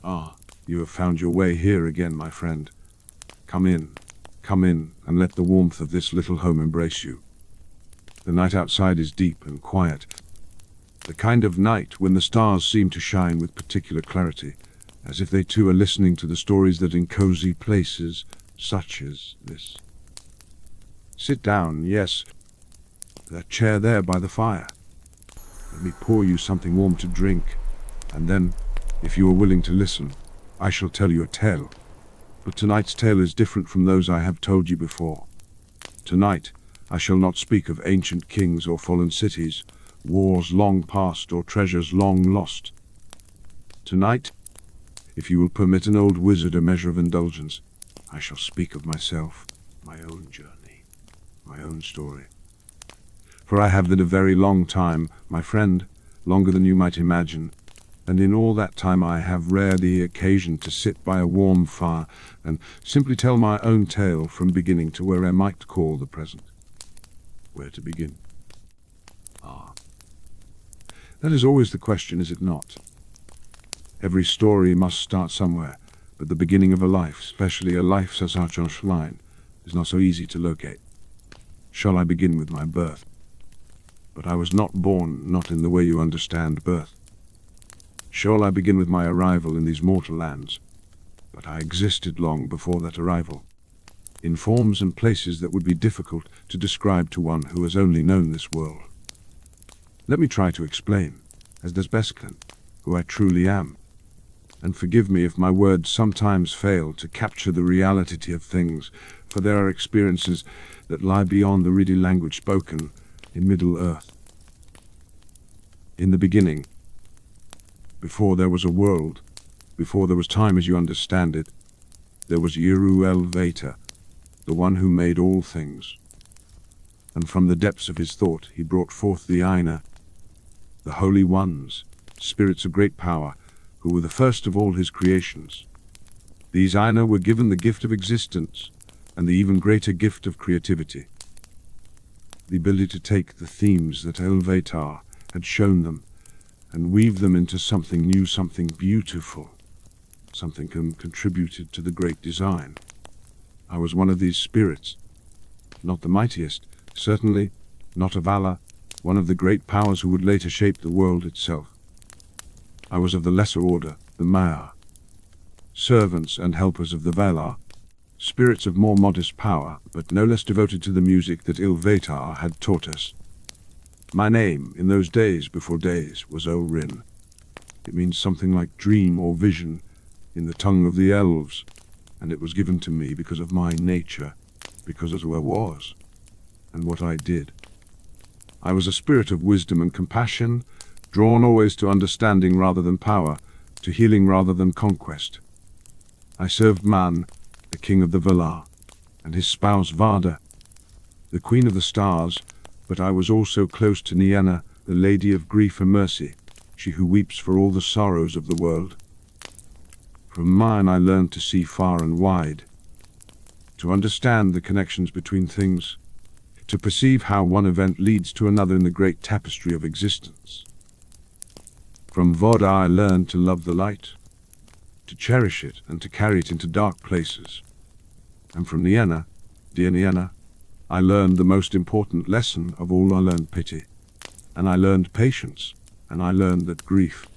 Ah, you have found your way here again, my friend. Come in, and let the warmth of this little home embrace you. The night outside is deep and quiet, the kind of night when the stars seem to shine with particular clarity, as if they too are listening to the stories that in cozy places such as this. Sit down, yes, that chair there by the fire. Let me pour you something warm to drink, and then, if you are willing to listen, I shall tell you a tale. But tonight's tale is different from those I have told you before. Tonight, I shall not speak of ancient kings or fallen cities, wars long past or treasures long lost. Tonight, if you will permit an old wizard a measure of indulgence, I shall speak of myself, my own journey, my own story. For I have been a very long time, my friend, longer than you might imagine, and in all that time I have rarely occasion to sit by a warm fire and simply tell my own tale from beginning to where I might call the present. Where to begin? Ah, that is always the question, is it not? Every story must start somewhere, but the beginning of a life, especially a life so such on line, is not so easy to locate. Shall I begin with my birth? But I was not born, not in the way you understand birth. Shall I begin with my arrival in these mortal lands? But I existed long before that arrival, in forms and places that would be difficult to describe to one who has only known this world. Let me try to explain, as does McKellen, who I truly am, and forgive me if my words sometimes fail to capture the reality of things, for there are experiences that lie beyond the ready language spoken in Middle-earth. In the beginning, before there was a world, before there was time as you understand it, there was UNOFFICIAL, the one who made all things. And from the depths of his thought he brought forth the Aina, the holy ones, spirits of great power, who were the first of all his creations. These Aina were given the gift of existence, and the even greater gift of creativity. The ability to take the themes that UNOFFICIAL had shown them, and weave them into something new, something beautiful, something contributed to the great design. I was one of these spirits, not the mightiest, certainly not of Allah, one of the great powers who would later shape the world itself. I was of the lesser order, the Maya, servants and helpers of the Valar, spirits of more modest power, but no less devoted to the music that UNOFFICIAL had taught us. My name, in those days before days, was Orin. It means something like dream or vision in the tongue of the elves, and it was given to me because of my nature, because of who I was, and what I did. I was a spirit of wisdom and compassion, drawn always to understanding rather than power, to healing rather than conquest. I served Man, the king of the Valar, and his spouse Vada, the queen of the stars, but I was also close to Nienna, the lady of grief and mercy, she who weeps for all the sorrows of the world. From mine I learned to see far and wide, to understand the connections between things, to perceive how one event leads to another in the great tapestry of existence. From Vada I learned to love the light, to cherish it and to carry it into dark places. And from Nienna, dear Nienna, I learned the most important lesson of all. I learned pity, and I learned patience, and I learned that grief,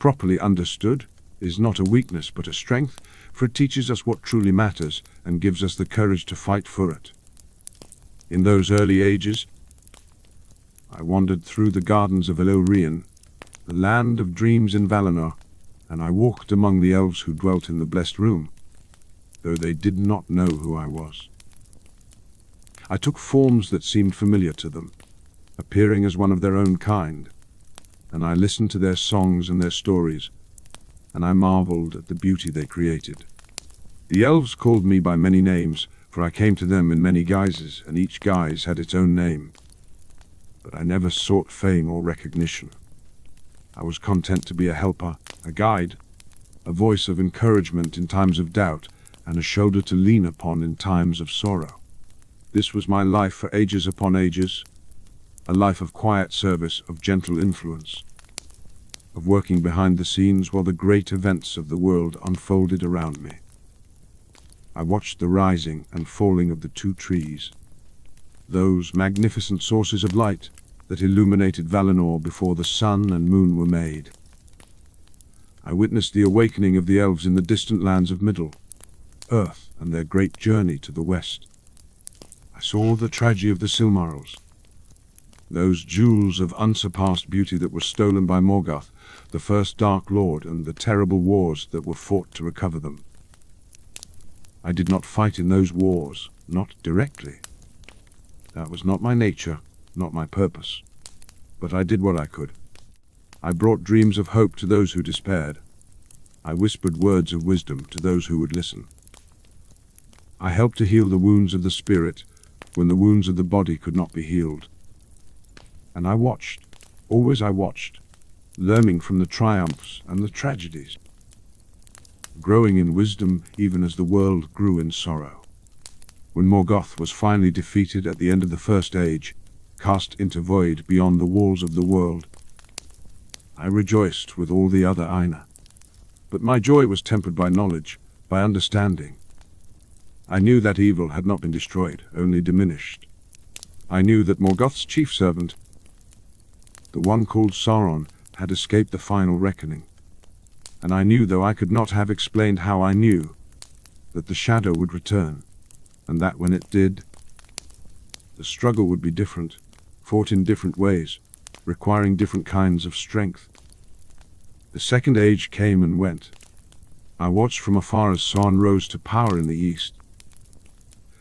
properly understood, is not a weakness but a strength, for it teaches us what truly matters and gives us the courage to fight for it. In those early ages, I wandered through the gardens of Elorian, the land of dreams in Valinor, and I walked among the elves who dwelt in the blessed room, though they did not know who I was. I took forms that seemed familiar to them, appearing as one of their own kind, and I listened to their songs and their stories, and I marveled at the beauty they created. The elves called me by many names, for I came to them in many guises, and each guise had its own name. But I never sought fame or recognition. I was content to be a helper, a guide, a voice of encouragement in times of doubt, and a shoulder to lean upon in times of sorrow. This was my life for ages upon ages, a life of quiet service, of gentle influence. of working behind the scenes while the great events of the world unfolded around me. I watched the rising and falling of the two trees, those magnificent sources of light that illuminated Valinor before the sun and moon were made. I witnessed the awakening of the elves in the distant lands of Middle-earth and their great journey to the west. I saw the tragedy of the Silmarils, those jewels of unsurpassed beauty that were stolen by Morgoth, the first Dark Lord, and the terrible wars that were fought to recover them. I did not fight in those wars, not directly. That was not my nature, not my purpose. But I did what I could. I brought dreams of hope to those who despaired. I whispered words of wisdom to those who would listen. I helped to heal the wounds of the spirit when the wounds of the body could not be healed. And I watched, always I watched, learning from the triumphs and the tragedies, growing in wisdom even as the world grew in sorrow. When Morgoth was finally defeated at the end of the First Age, cast into void beyond the walls of the world, I rejoiced with all the other Aina. But my joy was tempered by knowledge, by understanding. I knew that evil had not been destroyed, only diminished. I knew that Morgoth's chief servant, the one called Sauron, had escaped the final reckoning. And I knew, though I could not have explained how I knew, that the shadow would return, and that when it did, the struggle would be different, fought in different ways, requiring different kinds of strength. The Second Age came and went. I watched from afar as Sauron rose to power in the east,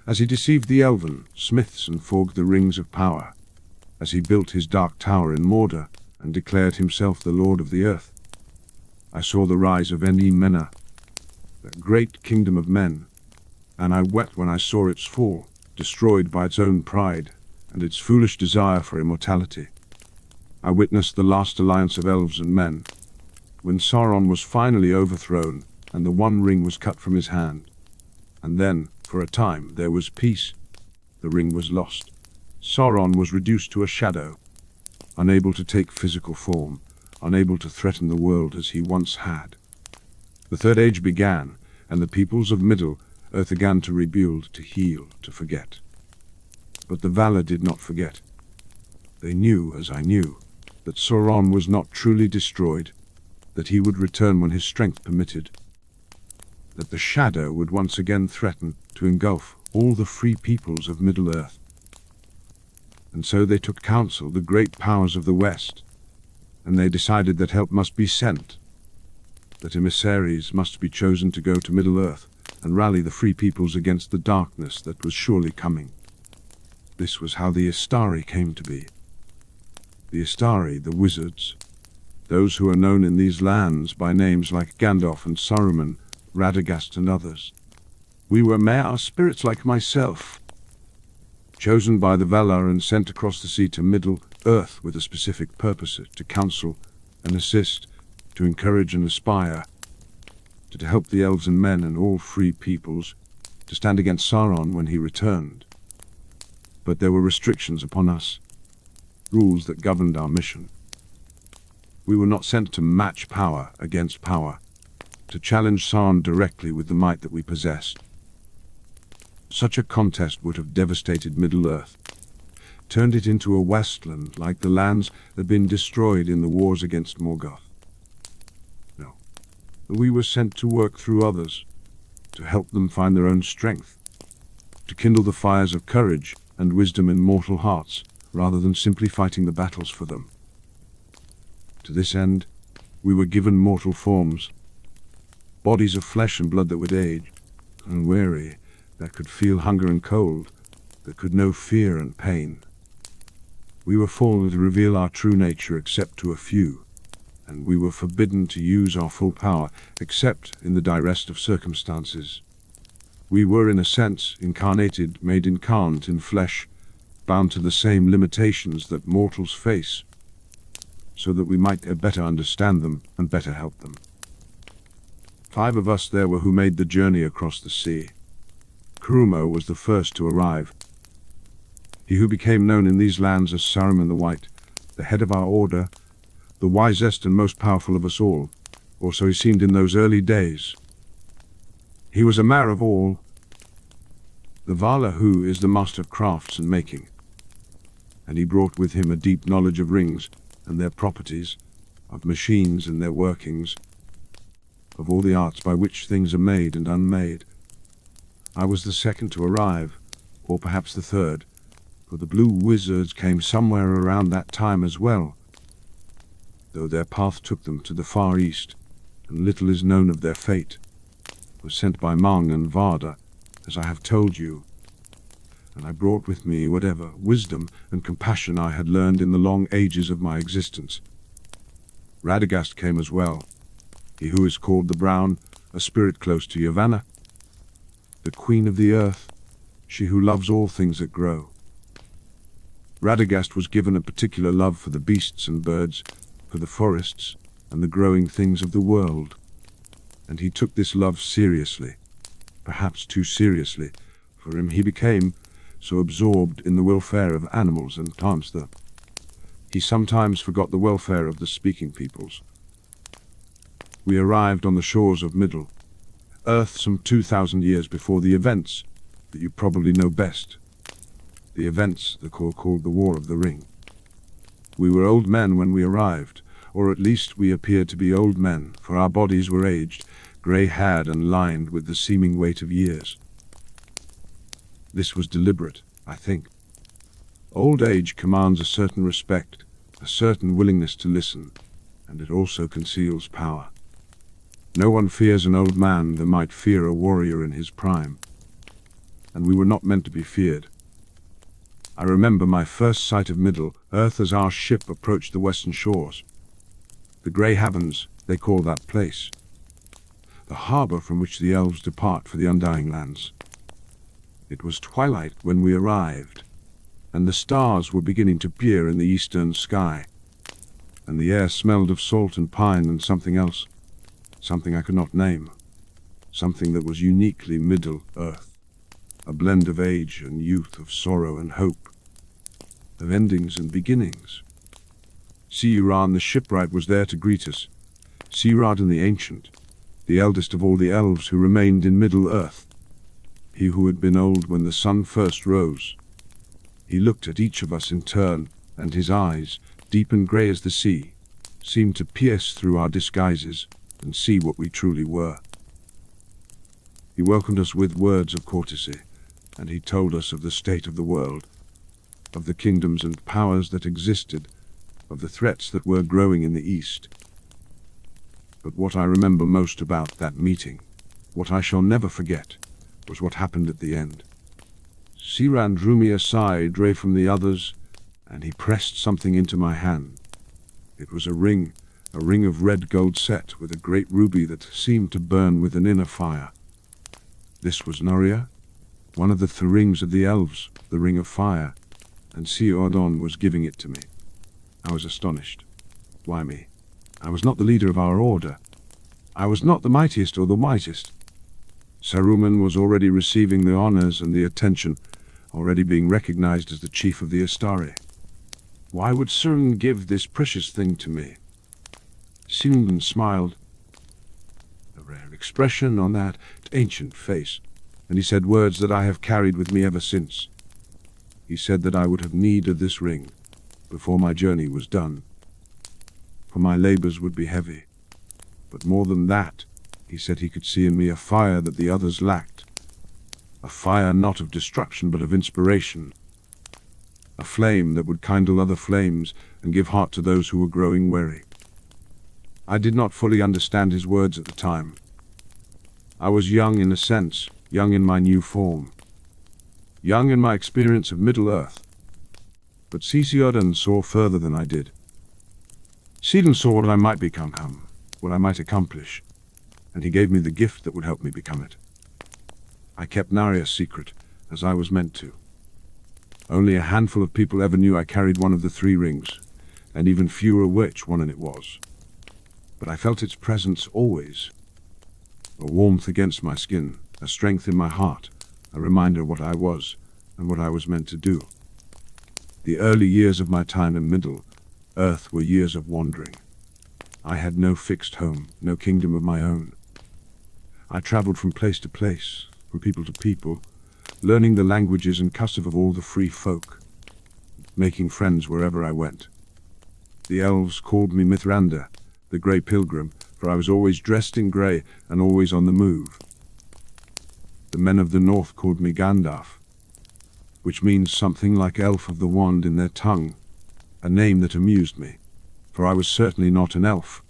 as he deceived the elven smiths and forged the rings of power, as he built his dark tower in Mordor and declared himself the Lord of the Earth. I saw the rise of Eni Mena, that great kingdom of men, and I wept when I saw its fall, destroyed by its own pride and its foolish desire for immortality. I witnessed the last alliance of elves and men, when Sauron was finally overthrown and the One Ring was cut from his hand. And then, for a time, there was peace. The ring was lost. Sauron was reduced to a shadow, unable to take physical form, unable to threaten the world as he once had. The Third Age began, and the peoples of Middle-earth began to rebuild, to heal, to forget. But the Valar did not forget. They knew, as I knew, that Sauron was not truly destroyed, that he would return when his strength permitted, that the shadow would once again threaten to engulf all the free peoples of Middle-earth. And so they took counsel, the great powers of the West, and they decided that help must be sent, that emissaries must be chosen to go to Middle-earth and rally the free peoples against the darkness that was surely coming. This was how the Istari came to be. The Istari, the wizards, those who are known in these lands by names like Gandalf and Saruman, Radagast and others. We were mere spirits like myself, chosen by the Valar and sent across the sea to Middle-earth with a specific purpose, to counsel and assist, to encourage and aspire, to help the elves and men and all free peoples, to stand against Sauron when he returned. But there were restrictions upon us, rules that governed our mission. We were not sent to match power against power, to challenge Sauron directly with the might that we possessed. Such a contest would have devastated Middle-earth, turned it into a wasteland like the lands that had been destroyed in the wars against Morgoth. No, we were sent to work through others, to help them find their own strength, to kindle the fires of courage and wisdom in mortal hearts, rather than simply fighting the battles for them. To this end, we were given mortal forms, bodies of flesh and blood that would age, and weary, that could feel hunger and cold, that could know fear and pain. We were fallen to reveal our true nature except to a few, and we were forbidden to use our full power except in the direst of circumstances. We were, in a sense, incarnated, made incarnate in flesh, bound to the same limitations that mortals face, so that we might better understand them and better help them. 5 of us there were who made the journey across the sea. Kurumo was the first to arrive, he who became known in these lands as Saruman the White, the head of our order, the wisest and most powerful of us all, or so he seemed in those early days. He was a mayor of all. The Vala who is the master of crafts and making, and he brought with him a deep knowledge of rings and their properties, of machines and their workings, of all the arts by which things are made and unmade. I was the second to arrive, or perhaps the third, for the blue wizards came somewhere around that time as well, though their path took them to the far east, and little is known of their fate. Was sent by Mang and Varda, as I have told you, and I brought with me whatever wisdom and compassion I had learned in the long ages of my existence. Radagast came as well, he who is called the Brown, a spirit close to Yavanna, the queen of the earth, she who loves all things that grow. Radagast was given a particular love for the beasts and birds, for the forests and the growing things of the world, and he took this love seriously, perhaps too seriously, for him he became so absorbed in the welfare of animals and plants that he sometimes forgot the welfare of the speaking peoples. We arrived on the shores of Middle Earth some 2,000 years before the events that you probably know best, the events the Corps called the War of the Ring. We were old men when we arrived, or at least we appeared to be old men, for our bodies were aged, grey-haired and lined with the seeming weight of years. This was deliberate, I think. Old age commands a certain respect, a certain willingness to listen, and it also conceals power. No one fears an old man that might fear a warrior in his prime, and we were not meant to be feared. I remember my first sight of Middle Earth as our ship approached the western shores. The grey heavens, they call that place. The harbour from which the elves depart for the Undying Lands. It was twilight when we arrived, and the stars were beginning to appear in the eastern sky, and the air smelled of salt and pine and something else, something I could not name, something that was uniquely Middle Earth, a blend of age and youth, of sorrow and hope, of endings and beginnings. Siuran the shipwright was there to greet us, Siradan the Ancient, the eldest of all the elves who remained in Middle Earth, he who had been old when the sun first rose. He looked at each of us in turn, and his eyes, deep and grey as the sea, seemed to pierce through our disguises and see what we truly were. He welcomed us with words of courtesy, and he told us of the state of the world, of the kingdoms and powers that existed, of the threats that were growing in the east. But what I remember most about that meeting, what I shall never forget, was what happened at the end. Siran drew me aside, away from the others, and he pressed something into my hand. It was a ring of red gold set with a great ruby that seemed to burn with an inner fire. This was Noria, one of the rings of the elves, the ring of fire, and Siordon was giving it to me. I was astonished. Why me? I was not the leader of our order. I was not the mightiest or the wisest. Saruman was already receiving the honors and the attention, already being recognized as the chief of the Astari. Why would Saruman give this precious thing to me? Saruman smiled, a rare expression on that ancient face, and he said words that I have carried with me ever since. He said that I would have need of this ring before my journey was done, for my labors would be heavy. But more than that, he said he could see in me a fire that the others lacked, a fire not of destruction but of inspiration, a flame that would kindle other flames and give heart to those who were growing weary. I did not fully understand his words at the time. I was young in a sense, young in my new form, young in my experience of Middle Earth. But Sisiodan saw further than I did. Sidon saw what I might become, what I might accomplish, and he gave me the gift that would help me become it. I kept Naria's secret, as I was meant to. Only a handful of people ever knew I carried one of the 3 rings, and even fewer which one it was. But I felt its presence always, a warmth against my skin, a strength in my heart, a reminder of what I was and what I was meant to do. The early years of my time in Middle Earth were years of wandering. I had no fixed home, no kingdom of my own. I traveled from place to place, from people to people, learning the languages and customs of all the free folk, making friends wherever I went. The elves called me Mithranda, the Grey Pilgrim, for I was always dressed in grey and always on the move. The men of the north called me Gandalf, which means something like elf of the wand in their tongue, a name that amused me, for I was certainly not an elf,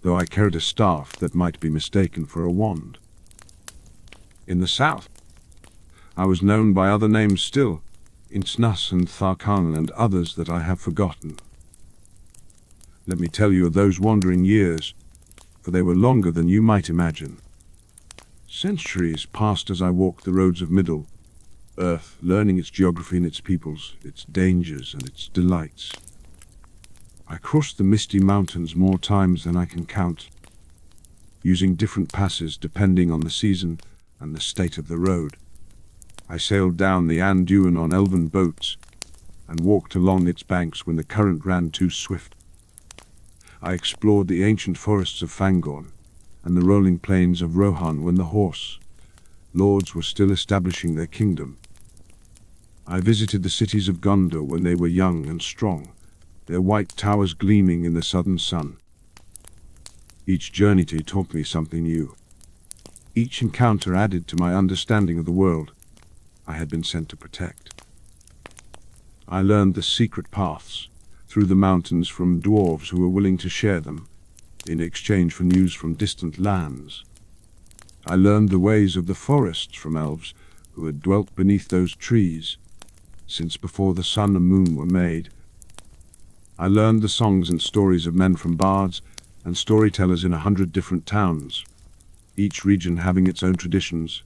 though I carried a staff that might be mistaken for a wand. In the south, I was known by other names still, in Snus and Tharkan and others that I have forgotten. Let me tell you of those wandering years, for they were longer than you might imagine. Centuries passed as I walked the roads of Middle-earth, learning its geography and its peoples, its dangers and its delights. I crossed the misty mountains more times than I can count, using different passes depending on the season and the state of the road. I sailed down the Anduin on elven boats and walked along its banks when the current ran too swift. I explored the ancient forests of Fangorn and the rolling plains of Rohan when the horse lords were still establishing their kingdom. I visited the cities of Gondor when they were young and strong, their white towers gleaming in the southern sun. Each journey taught me something new. Each encounter added to my understanding of the world I had been sent to protect. I learned the secret paths through the mountains from dwarves who were willing to share them in exchange for news from distant lands. I learned the ways of the forests from elves who had dwelt beneath those trees since before the sun and moon were made. I learned the songs and stories of men from bards and storytellers in 100 different towns, each region having its own traditions,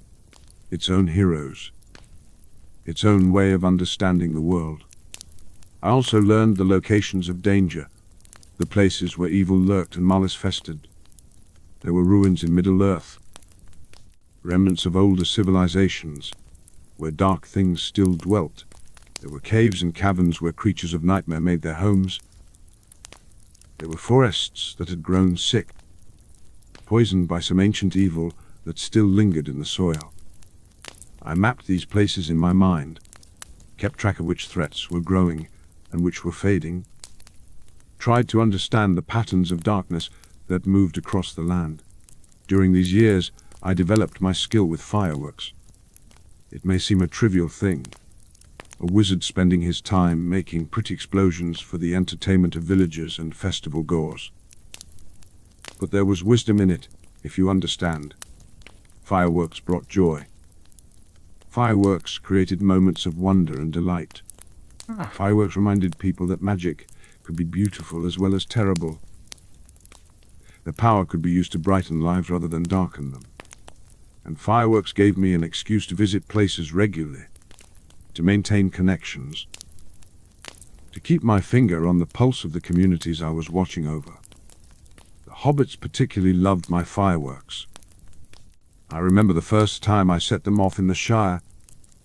its own heroes, its own way of understanding the world. I also learned the locations of danger, the places where evil lurked and malice festered. There were ruins in Middle-earth, remnants of older civilizations, where dark things still dwelt. There were caves and caverns where creatures of nightmare made their homes. There were forests that had grown sick, poisoned by some ancient evil that still lingered in the soil. I mapped these places in my mind, kept track of which threats were growing and which were fading, tried to understand the patterns of darkness that moved across the land. During these years, I developed my skill with fireworks. It may seem a trivial thing, a wizard spending his time making pretty explosions for the entertainment of villagers and festival goers. But there was wisdom in it, if you understand. Fireworks brought joy. Fireworks created moments of wonder and delight. Fireworks reminded people that magic could be beautiful as well as terrible. Their power could be used to brighten lives rather than darken them. And fireworks gave me an excuse to visit places regularly, to maintain connections, to keep my finger on the pulse of the communities I was watching over. The hobbits particularly loved my fireworks. I remember the first time I set them off in the Shire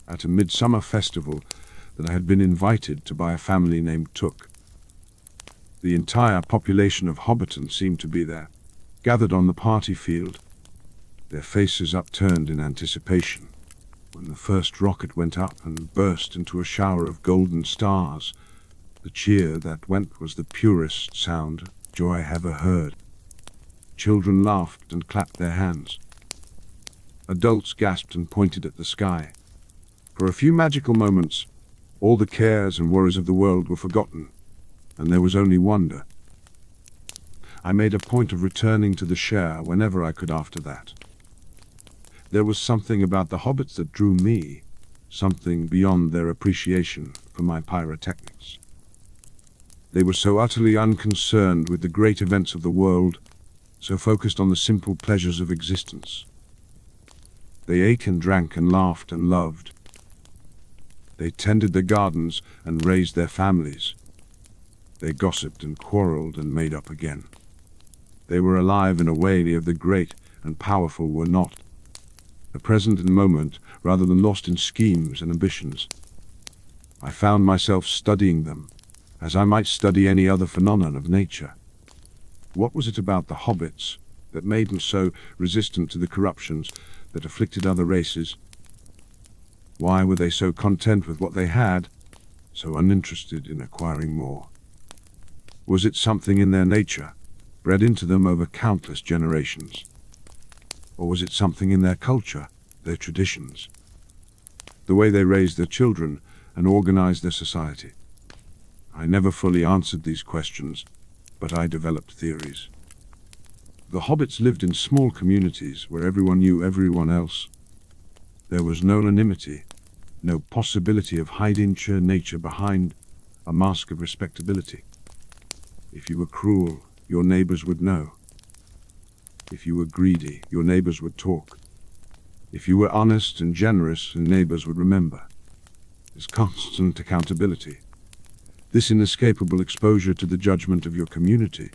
at a midsummer festival that I had been invited to by a family named Took. The entire population of Hobbiton seemed to be there, gathered on the party field, their faces upturned in anticipation. When the first rocket went up and burst into a shower of golden stars, the cheer that went was the purest sound joy ever heard. Children laughed and clapped their hands. Adults gasped and pointed at the sky. For a few magical moments, all the cares and worries of the world were forgotten, and there was only wonder. I made a point of returning to the Shire whenever I could after that. There was something about the hobbits that drew me, something beyond their appreciation for my pyrotechnics. They were so utterly unconcerned with the great events of the world, so focused on the simple pleasures of existence. They ate and drank and laughed and loved. They tended their gardens and raised their families. They gossiped and quarreled and made up again. They were alive in a way the great and powerful were not. The present and moment, rather than lost in schemes and ambitions. I found myself studying them, as I might study any other phenomenon of nature. What was it about the hobbits that made them so resistant to the corruptions that afflicted other races? Why were they so content with what they had, so uninterested in acquiring more? Was it something in their nature, bred into them over countless generations? Or was it something in their culture, their traditions, the way they raised their children and organized their society? I never fully answered these questions, but I developed theories. The hobbits lived in small communities where everyone knew everyone else. There was no anonymity, no possibility of hiding true nature behind a mask of respectability. If you were cruel, your neighbors would know. If you were greedy, your neighbors would talk. If you were honest and generous, your neighbors would remember. There's constant accountability. This inescapable exposure to the judgment of your community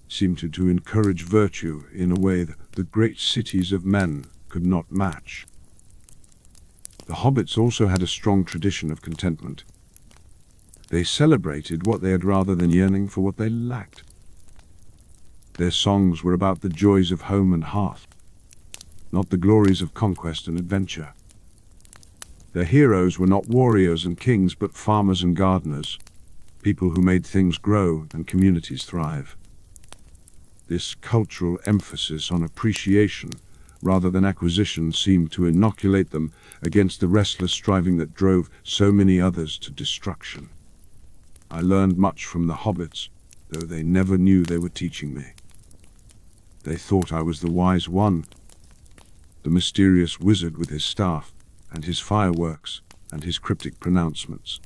seemed to encourage virtue in a way that the great cities of men could not match. The hobbits also had a strong tradition of contentment. They celebrated what they had rather than yearning for what they lacked. Their songs were about the joys of home and hearth, not the glories of conquest and adventure. Their heroes were not warriors and kings, but farmers and gardeners, people who made things grow and communities thrive. This cultural emphasis on appreciation rather than acquisition seemed to inoculate them against the restless striving that drove so many others to destruction. I learned much from the hobbits, though they never knew they were teaching me. They thought I was the wise one, the mysterious wizard with his staff and his fireworks and his cryptic pronouncements.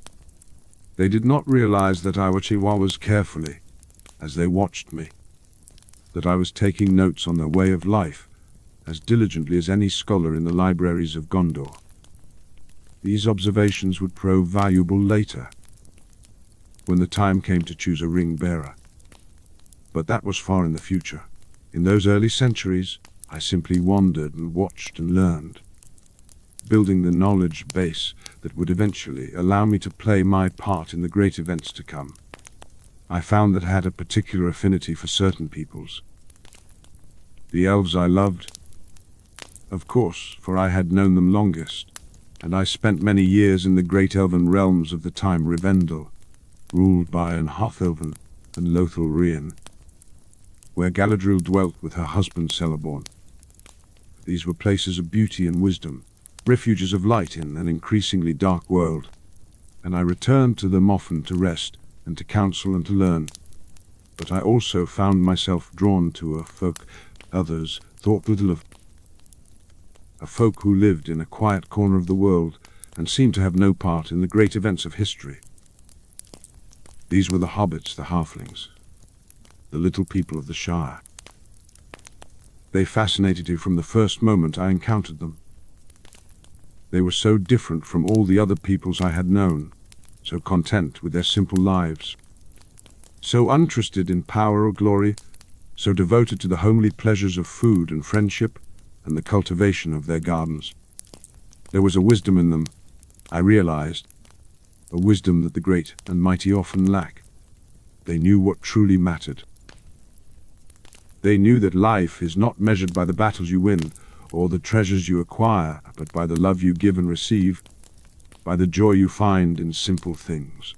They did not realize that I watched chihuahuas carefully as they watched me, that I was taking notes on their way of life as diligently as any scholar in the libraries of Gondor. These observations would prove valuable later, when the time came to choose a ring bearer. But that was far in the future. In those early centuries, I simply wandered and watched and learned, building the knowledge base that would eventually allow me to play my part in the great events to come. I found that I had a particular affinity for certain peoples. The elves I loved, of course, for I had known them longest, and I spent many years in the great elven realms of the time Rivendell, ruled by an half-elven and Lothlorien, where Galadriel dwelt with her husband Celeborn. These were places of beauty and wisdom, refuges of light in an increasingly dark world, and I returned to them often to rest and to counsel and to learn. But I also found myself drawn to a folk others thought little of, a folk who lived in a quiet corner of the world and seemed to have no part in the great events of history. These were the hobbits, the halflings, the little people of the Shire. They fascinated me from the first moment I encountered them. They were so different from all the other peoples I had known, so content with their simple lives, so uninterested in power or glory, so devoted to the homely pleasures of food and friendship and the cultivation of their gardens. There was a wisdom in them, I realized, a wisdom that the great and mighty often lack. They knew what truly mattered. They knew that life is not measured by the battles you win or the treasures you acquire, but by the love you give and receive, by the joy you find in simple things,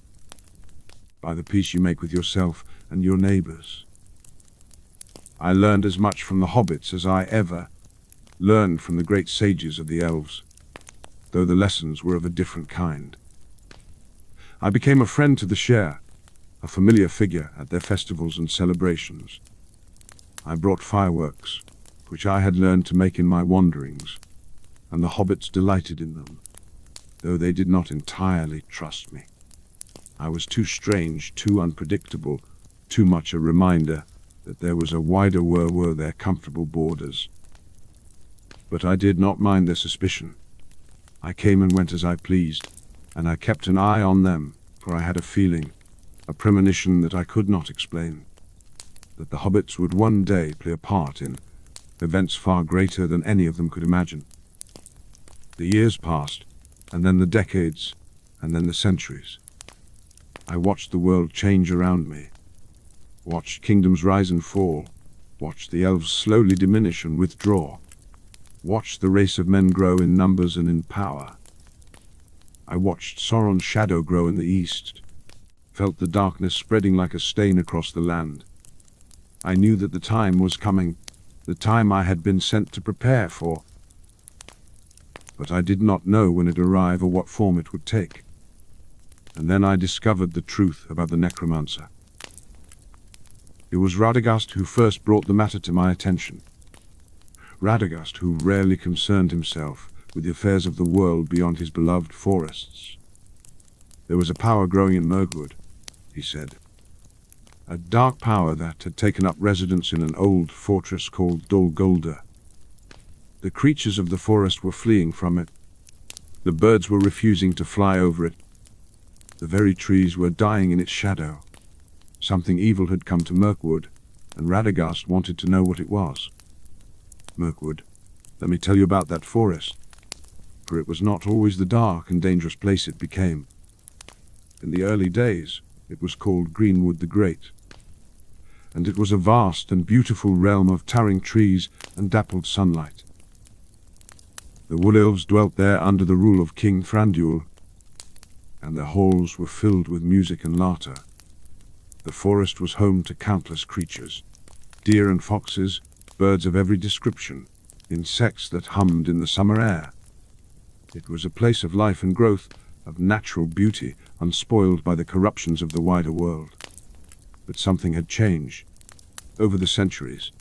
by the peace you make with yourself and your neighbors. I learned as much from the hobbits as I ever learned from the great sages of the elves, though the lessons were of a different kind. I became a friend to the Shire, a familiar figure at their festivals and celebrations. I brought fireworks, which I had learned to make in my wanderings, and the hobbits delighted in them, though they did not entirely trust me. I was too strange, too unpredictable, too much a reminder that there was a wider world where their comfortable borders. But I did not mind their suspicion. I came and went as I pleased, and I kept an eye on them, for I had a feeling, a premonition that I could not explain, that the hobbits would one day play a part in events far greater than any of them could imagine. The years passed, and then the decades, and then the centuries. I watched the world change around me, watched kingdoms rise and fall, watched the elves slowly diminish and withdraw, watched the race of men grow in numbers and in power. I watched Sauron's shadow grow in the east, felt the darkness spreading like a stain across the land. I knew that the time was coming, the time I had been sent to prepare for. But I did not know when it arrived or what form it would take. And then I discovered the truth about the necromancer. It was Radagast who first brought the matter to my attention. Radagast, who rarely concerned himself with the affairs of the world beyond his beloved forests. There was a power growing in Mirkwood, he said. A dark power that had taken up residence in an old fortress called Dol Guldur. The creatures of the forest were fleeing from it. The birds were refusing to fly over it. The very trees were dying in its shadow. Something evil had come to Mirkwood, and Radagast wanted to know what it was. Mirkwood, let me tell you about that forest, for it was not always the dark and dangerous place it became. In the early days, it was called Greenwood the Great, and it was a vast and beautiful realm of towering trees and dappled sunlight. The wood elves dwelt there under the rule of King Thranduil, and their halls were filled with music and laughter. The forest was home to countless creatures, deer and foxes, birds of every description, insects that hummed in the summer air. It was a place of life and growth, of natural beauty, unspoiled by the corruptions of the wider world. But something had changed. Over the centuries,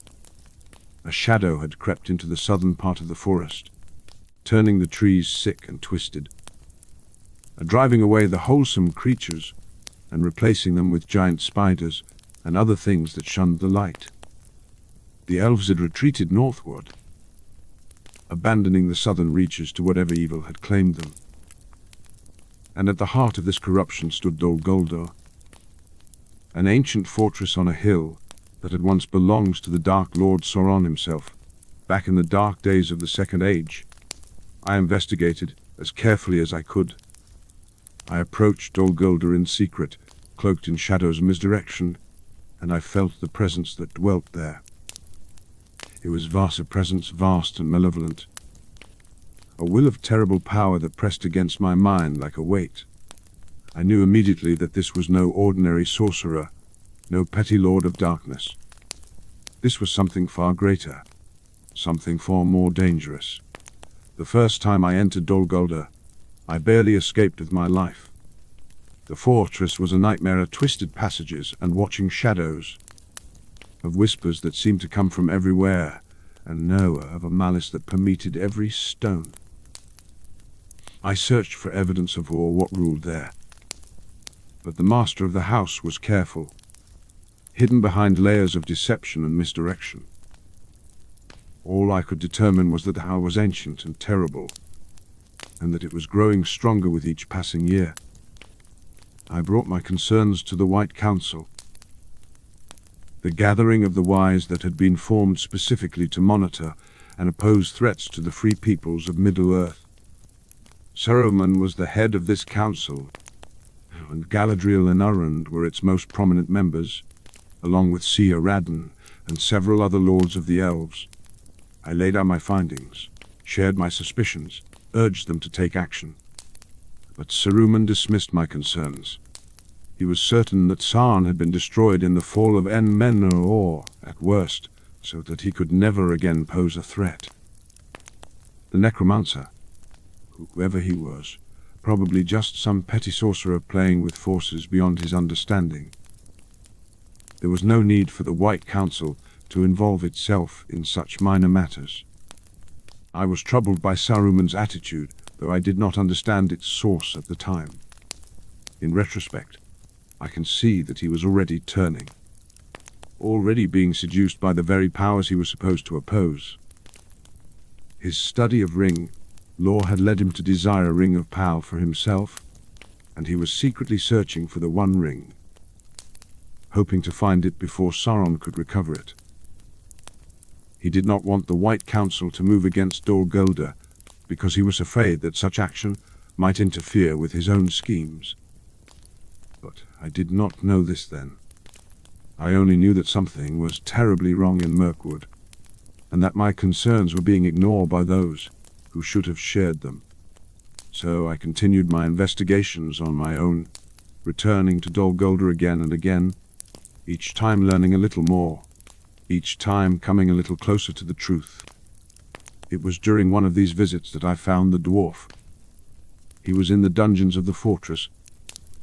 a shadow had crept into the southern part of the forest, turning the trees sick and twisted, driving away the wholesome creatures and replacing them with giant spiders and other things that shunned the light. The elves had retreated northward, abandoning the southern reaches to whatever evil had claimed them. And at the heart of this corruption stood Dol Guldur, an ancient fortress on a hill that had once belonged to the Dark Lord Sauron himself. Back in the dark days of the Second Age, I investigated as carefully as I could. I approached Dol Guldur in secret, cloaked in shadows and misdirection, and I felt the presence that dwelt there. It was a presence vast and malevolent, a will of terrible power that pressed against my mind like a weight. I knew immediately that this was no ordinary sorcerer, no petty lord of darkness. This was something far greater, something far more dangerous. The first time I entered Dol Guldur, I barely escaped with my life. The fortress was a nightmare of twisted passages and watching shadows, of whispers that seemed to come from everywhere, and of a malice that permeated every stone. I searched for evidence of what ruled there, but the master of the house was careful, hidden behind layers of deception and misdirection. All I could determine was that the house was ancient and terrible, and that it was growing stronger with each passing year. I brought my concerns to the White Council, the gathering of the wise that had been formed specifically to monitor and oppose threats to the free peoples of Middle-earth. Saruman was the head of this council, and Galadriel and Urund were its most prominent members, along with Seer Radin and several other lords of the elves. I laid out my findings, shared my suspicions, urged them to take action. But Saruman dismissed my concerns. He was certain that Sauron had been destroyed in the fall of En-Menor, at worst, so that he could never again pose a threat. The necromancer, whoever he was, probably just some petty sorcerer playing with forces beyond his understanding. There was no need for the White Council to involve itself in such minor matters. I was troubled by Saruman's attitude, though I did not understand its source at the time. In retrospect, I can see that he was already turning, already being seduced by the very powers he was supposed to oppose. His study of ring lore had led him to desire a ring of power for himself, and he was secretly searching for the One Ring, hoping to find it before Sauron could recover it. He did not want the White Council to move against Dol Guldur, because he was afraid that such action might interfere with his own schemes. But I did not know this then. I only knew that something was terribly wrong in Mirkwood, and that my concerns were being ignored by those who should have shared them. So I continued my investigations on my own, returning to Dol Guldur again and again, each time learning a little more, each time coming a little closer to the truth. It was during one of these visits that I found the dwarf. He was in the dungeons of the fortress,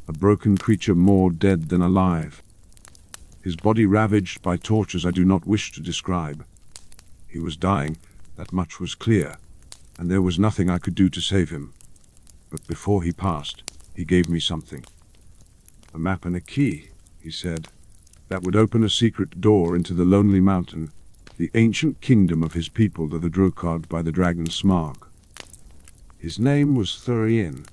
a broken creature more dead than alive, his body ravaged by tortures I do not wish to describe. He was dying, that much was clear, and there was nothing I could do to save him. But before he passed, he gave me something. A map and a key, he said, that would open a secret door into the Lonely Mountain, the ancient kingdom of his people, the Drokard by the dragon Smarg. His name was Thurien,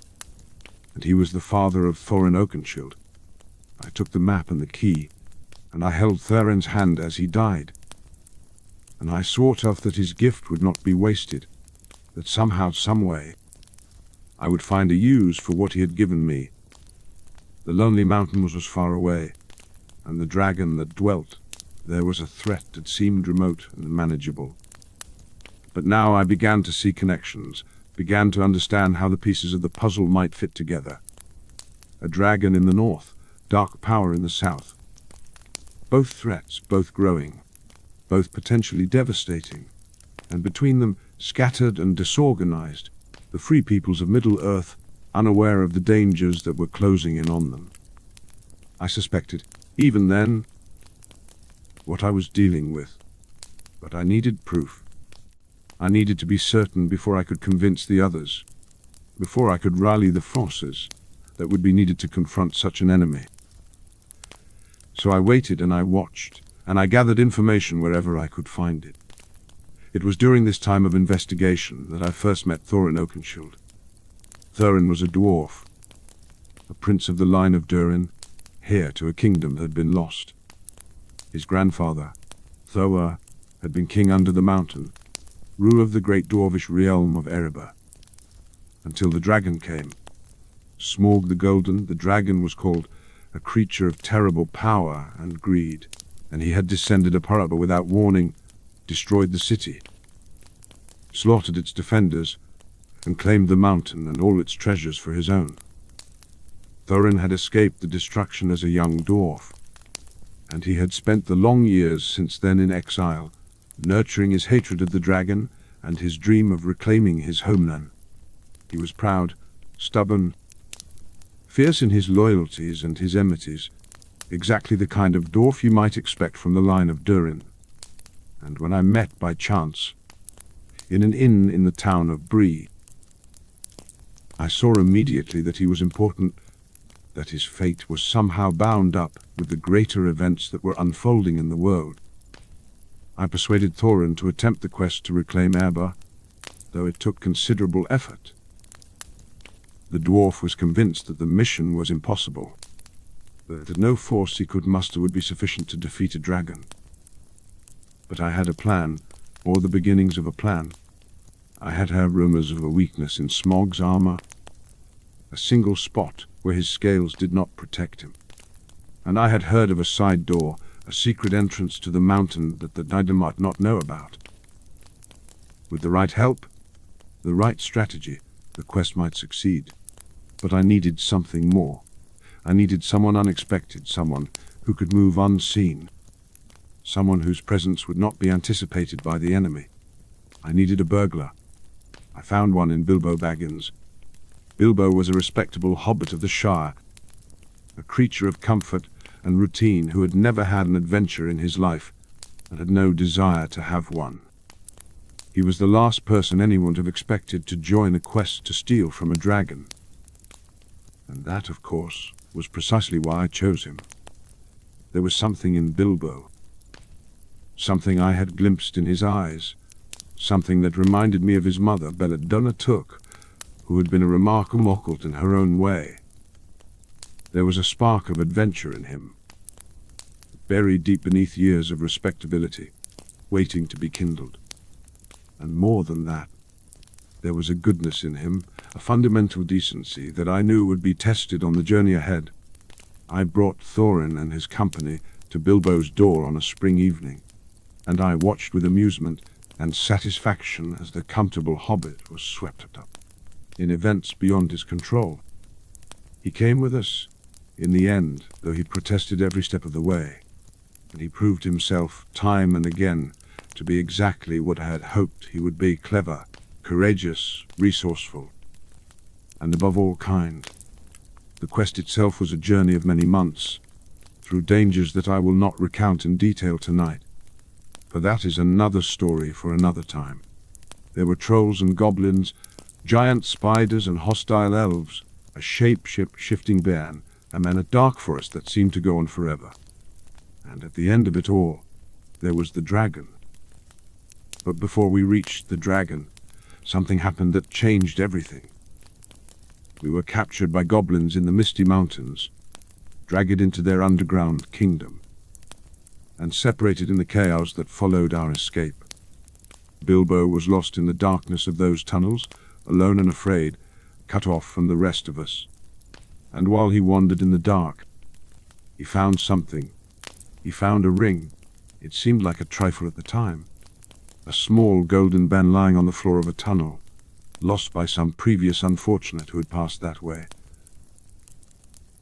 and he was the father of Thorin Oakenshield. I took the map and the key, and I held Thurin's hand as he died. And I swore to that his gift would not be wasted, that somehow, some way, I would find a use for what he had given me. The Lonely Mountain was far away, and the dragon that dwelt there was a threat that seemed remote and manageable. But now I began to see connections, began to understand how the pieces of the puzzle might fit together. A dragon in the north, dark power in the south. Both threats, both growing, both potentially devastating, and between them, scattered and disorganized, the free peoples of Middle-earth, unaware of the dangers that were closing in on them. I suspected, even then, what I was dealing with, but I needed proof. I needed to be certain before I could convince the others, before I could rally the forces that would be needed to confront such an enemy. So I waited and I watched, and I gathered information wherever I could find it. It was during this time of investigation that I first met Thorin Oakenshield. Thorin was a dwarf, a prince of the line of Durin, heir to a kingdom that had been lost. His grandfather, Thoa, had been king under the mountain, ruler of the great dwarvish realm of Erebor, until the dragon came. Smaug the Golden, the dragon, was called a creature of terrible power and greed, and he had descended upon Erebor without warning, destroyed the city, slaughtered its defenders, and claimed the mountain and all its treasures for his own. Thorin had escaped the destruction as a young dwarf, and he had spent the long years since then in exile, nurturing his hatred of the dragon and his dream of reclaiming his homeland. He was proud, stubborn, fierce in his loyalties and his enmities, exactly the kind of dwarf you might expect from the line of Durin. And when I met by chance, in an inn in the town of Bree, I saw immediately that he was important, that his fate was somehow bound up with the greater events that were unfolding in the world. I persuaded Thorin to attempt the quest to reclaim Erebor, though it took considerable effort. The dwarf was convinced that the mission was impossible, that no force he could muster would be sufficient to defeat a dragon. But I had a plan, or the beginnings of a plan. I had heard rumors of a weakness in Smaug's armor, a single spot where his scales did not protect him. And I had heard of a side door, a secret entrance to the mountain that the Nida might not know about. With the right help, the right strategy, the quest might succeed. But I needed something more. I needed someone unexpected, someone who could move unseen, someone whose presence would not be anticipated by the enemy. I needed a burglar. I found one in Bilbo Baggins. Bilbo was a respectable hobbit of the Shire, a creature of comfort and routine who had never had an adventure in his life and had no desire to have one. He was the last person anyone would have expected to join a quest to steal from a dragon. And that, of course, was precisely why I chose him. There was something in Bilbo, something I had glimpsed in his eyes, something that reminded me of his mother, Belladonna Took, who had been a remarkable occult in her own way. There was a spark of adventure in him, buried deep beneath years of respectability, waiting to be kindled. And more than that, there was a goodness in him, a fundamental decency that I knew would be tested on the journey ahead. I brought Thorin and his company to Bilbo's door on a spring evening, and I watched with amusement and satisfaction as the comfortable hobbit was swept up in events beyond his control. He came with us, in the end, though he protested every step of the way, and he proved himself time and again to be exactly what I had hoped he would be: clever, courageous, resourceful, and above all kind. The quest itself was a journey of many months, through dangers that I will not recount in detail tonight, for that is another story for another time. There were trolls and goblins, giant spiders and hostile elves, a shape-shifting bairn, and then a dark forest that seemed to go on forever. And at the end of it all, there was the dragon. But before we reached the dragon, something happened that changed everything. We were captured by goblins in the Misty Mountains, dragged into their underground kingdom, and separated in the chaos that followed our escape. Bilbo was lost in the darkness of those tunnels, alone and afraid, cut off from the rest of us. And while he wandered in the dark, he found something. He found a ring. It seemed like a trifle at the time. A small golden band lying on the floor of a tunnel, lost by some previous unfortunate who had passed that way.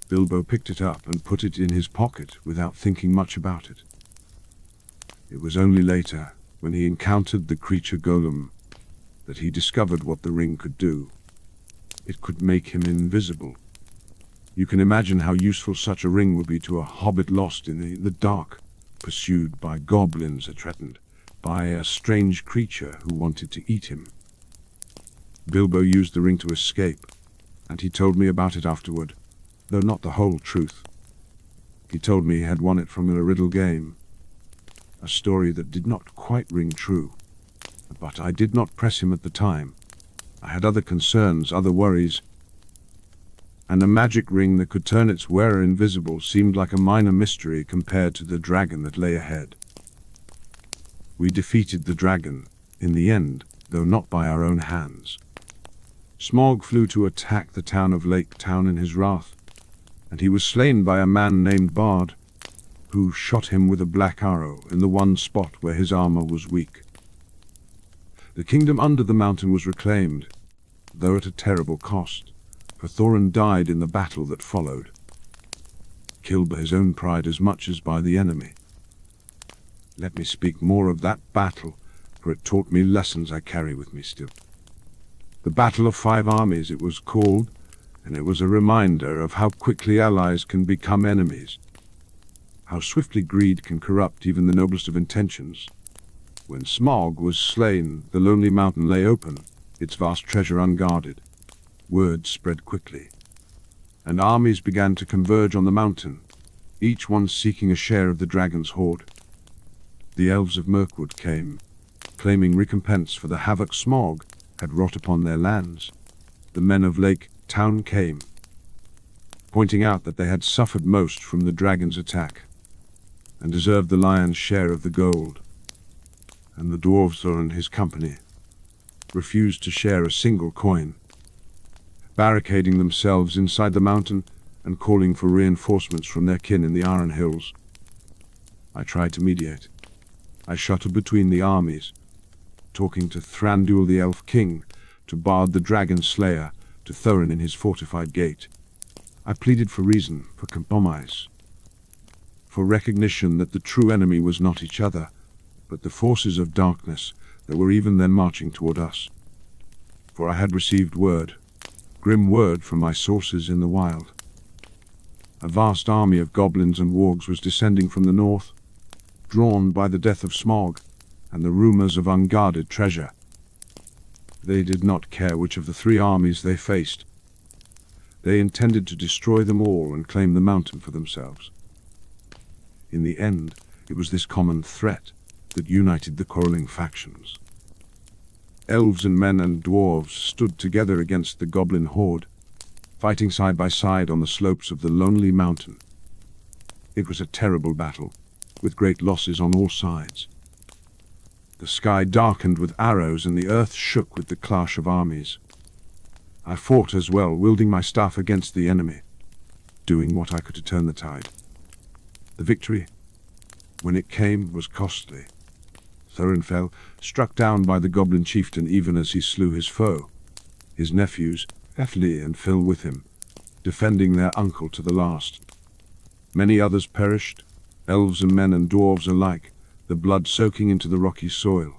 Bilbo picked it up and put it in his pocket without thinking much about it. It was only later, when he encountered the creature Golem, that he discovered what the ring could do. It could make him invisible. You can imagine how useful such a ring would be to a hobbit lost in the dark, pursued by goblins, threatened by a strange creature who wanted to eat him. Bilbo used the ring to escape, and he told me about it afterward, though not the whole truth. He told me he had won it from a riddle game, a story that did not quite ring true. But I did not press him at the time. I had other concerns, other worries, and a magic ring that could turn its wearer invisible seemed like a minor mystery compared to the dragon that lay ahead. We defeated the dragon, in the end, though not by our own hands. Smaug flew to attack the town of Lake Town in his wrath, and he was slain by a man named Bard, who shot him with a black arrow in the one spot where his armor was weak. The kingdom under the mountain was reclaimed, though at a terrible cost, for Thorin died in the battle that followed, killed by his own pride as much as by the enemy. Let me speak more of that battle, for it taught me lessons I carry with me still. The Battle of 5 Armies it was called, and it was a reminder of how quickly allies can become enemies, how swiftly greed can corrupt even the noblest of intentions. When Smaug was slain, the lonely mountain lay open, its vast treasure unguarded. Word spread quickly, and armies began to converge on the mountain, each one seeking a share of the dragon's hoard. The elves of Mirkwood came, claiming recompense for the havoc Smaug had wrought upon their lands. The men of Lake Town came, pointing out that they had suffered most from the dragon's attack, and deserved the lion's share of the gold. And the dwarves and his company refused to share a single coin, barricading themselves inside the mountain and calling for reinforcements from their kin in the Iron Hills. I tried to mediate. I shuttled between the armies, talking to Thranduil the Elf King, to Bard the Dragon Slayer, to Thorin in his fortified gate. I pleaded for reason, for compromise, for recognition that the true enemy was not each other, but the forces of darkness that were even then marching toward us. For I had received word, grim word from my sources in the wild. A vast army of goblins and wargs was descending from the north, drawn by the death of Smaug and the rumors of unguarded treasure. They did not care which of the 3 armies they faced. They intended to destroy them all and claim the mountain for themselves. In the end, it was this common threat that united the quarreling factions. Elves and men and dwarves stood together against the goblin horde, fighting side by side on the slopes of the lonely mountain. It was a terrible battle, with great losses on all sides. The sky darkened with arrows and the earth shook with the clash of armies. I fought as well, wielding my staff against the enemy. doing what I could to turn the tide. The victory, when it came, was costly. Thorin fell, struck down by the goblin chieftain even as he slew his foe. His nephews, Efli and Phil with him, defending their uncle to the last. Many others perished, elves and men and dwarves alike, the blood soaking into the rocky soil.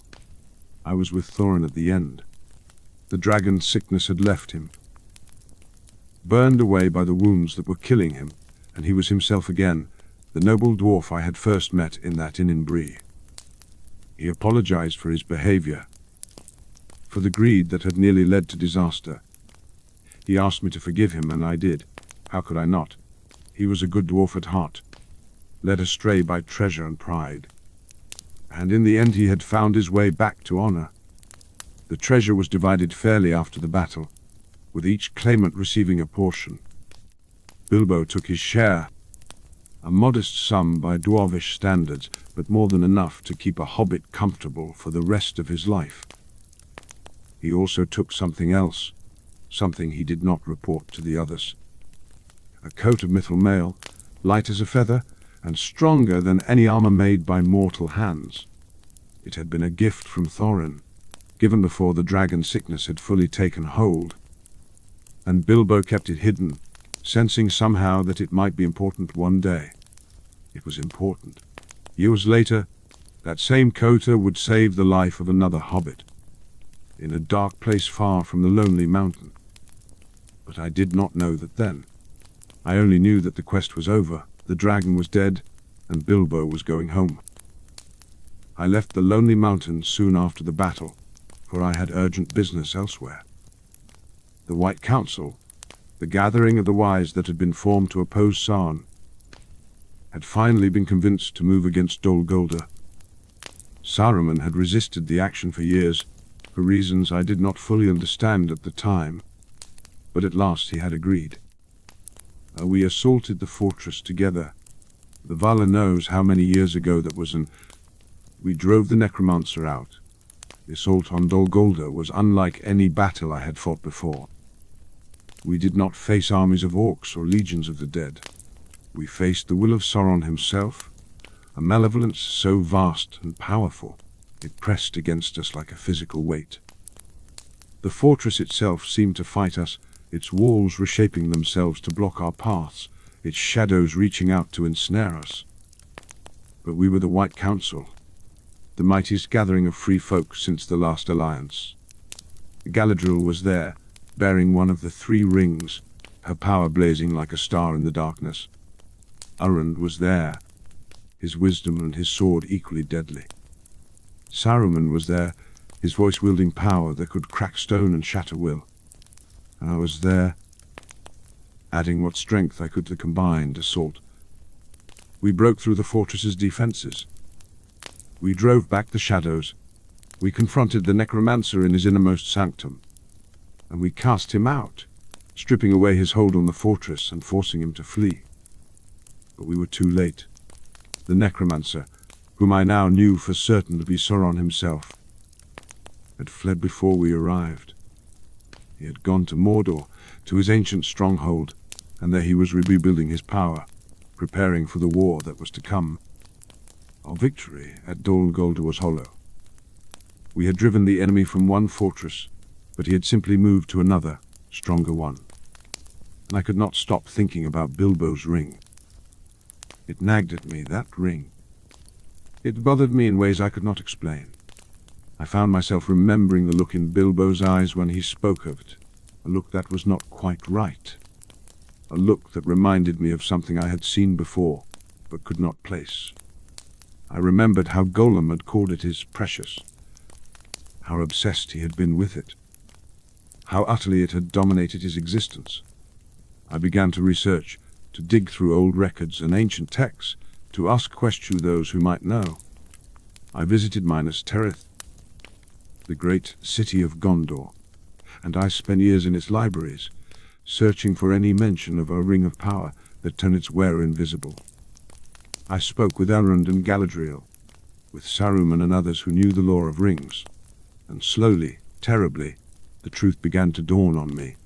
I was with Thorin at the end. The dragon's sickness had left him, burned away by the wounds that were killing him, and he was himself again, the noble dwarf I had first met in that inn in Bree. He apologized for his behavior, for the greed that had nearly led to disaster. He asked me to forgive him, and I did. How could I not? He was a good dwarf at heart, led astray by treasure and pride. And in the end he had found his way back to honor. The treasure was divided fairly after the battle, with each claimant receiving a portion. Bilbo took his share, a modest sum by dwarvish standards, but more than enough to keep a hobbit comfortable for the rest of his life. He also took something else, something he did not report to the others. A coat of mithril mail, light as a feather, and stronger than any armor made by mortal hands. It had been a gift from Thorin, given before the dragon sickness had fully taken hold, and Bilbo kept it hidden, sensing somehow that it might be important one day. It was important. Years later, that same coat would save the life of another hobbit, in a dark place far from the lonely mountain. But I did not know that then. I only knew that the quest was over, the dragon was dead, and Bilbo was going home. I left the lonely mountain soon after the battle, for I had urgent business elsewhere. The White Council, the gathering of the wise that had been formed to oppose Sauron, had finally been convinced to move against Dol Guldur. Saruman had resisted the action for years, for reasons I did not fully understand at the time, but at last he had agreed. We assaulted the fortress together. The Vala knows how many years ago that was, and we drove the necromancer out. The assault on Dol Guldur was unlike any battle I had fought before. We did not face armies of orcs or legions of the dead. We faced the will of Sauron himself, a malevolence so vast and powerful it pressed against us like a physical weight. The fortress itself seemed to fight us, its walls reshaping themselves to block our paths, its shadows reaching out to ensnare us. But we were the White Council, the mightiest gathering of free folk since the last alliance. Galadriel was there, bearing one of the 3 rings, her power blazing like a star in the darkness. Elrond was there, his wisdom and his sword equally deadly. Saruman was there, his voice wielding power that could crack stone and shatter will. And I was there, adding what strength I could to the combined assault. We broke through the fortress's defenses. We drove back the shadows. We confronted the necromancer in his innermost sanctum. And we cast him out, stripping away his hold on the fortress and forcing him to flee. But we were too late. The necromancer, whom I now knew for certain to be Sauron himself, had fled before we arrived. He had gone to Mordor, to his ancient stronghold, and there he was rebuilding his power, preparing for the war that was to come. Our victory at Dol Guldur was hollow. We had driven the enemy from one fortress, but he had simply moved to another, stronger one. And I could not stop thinking about Bilbo's ring. It nagged at me, that ring. It bothered me in ways I could not explain. I found myself remembering the look in Bilbo's eyes when he spoke of it, a look that was not quite right, a look that reminded me of something I had seen before, but could not place. I remembered how Gollum had called it his precious, how obsessed he had been with it, how utterly it had dominated his existence. I began to research, to dig through old records and ancient texts, to ask questions those who might know. I visited Minas Tirith, the great city of Gondor, and I spent years in its libraries, searching for any mention of a ring of power that turned its wearer invisible. I spoke with Elrond and Galadriel, with Saruman and others who knew the lore of rings, and slowly, terribly, the truth began to dawn on me.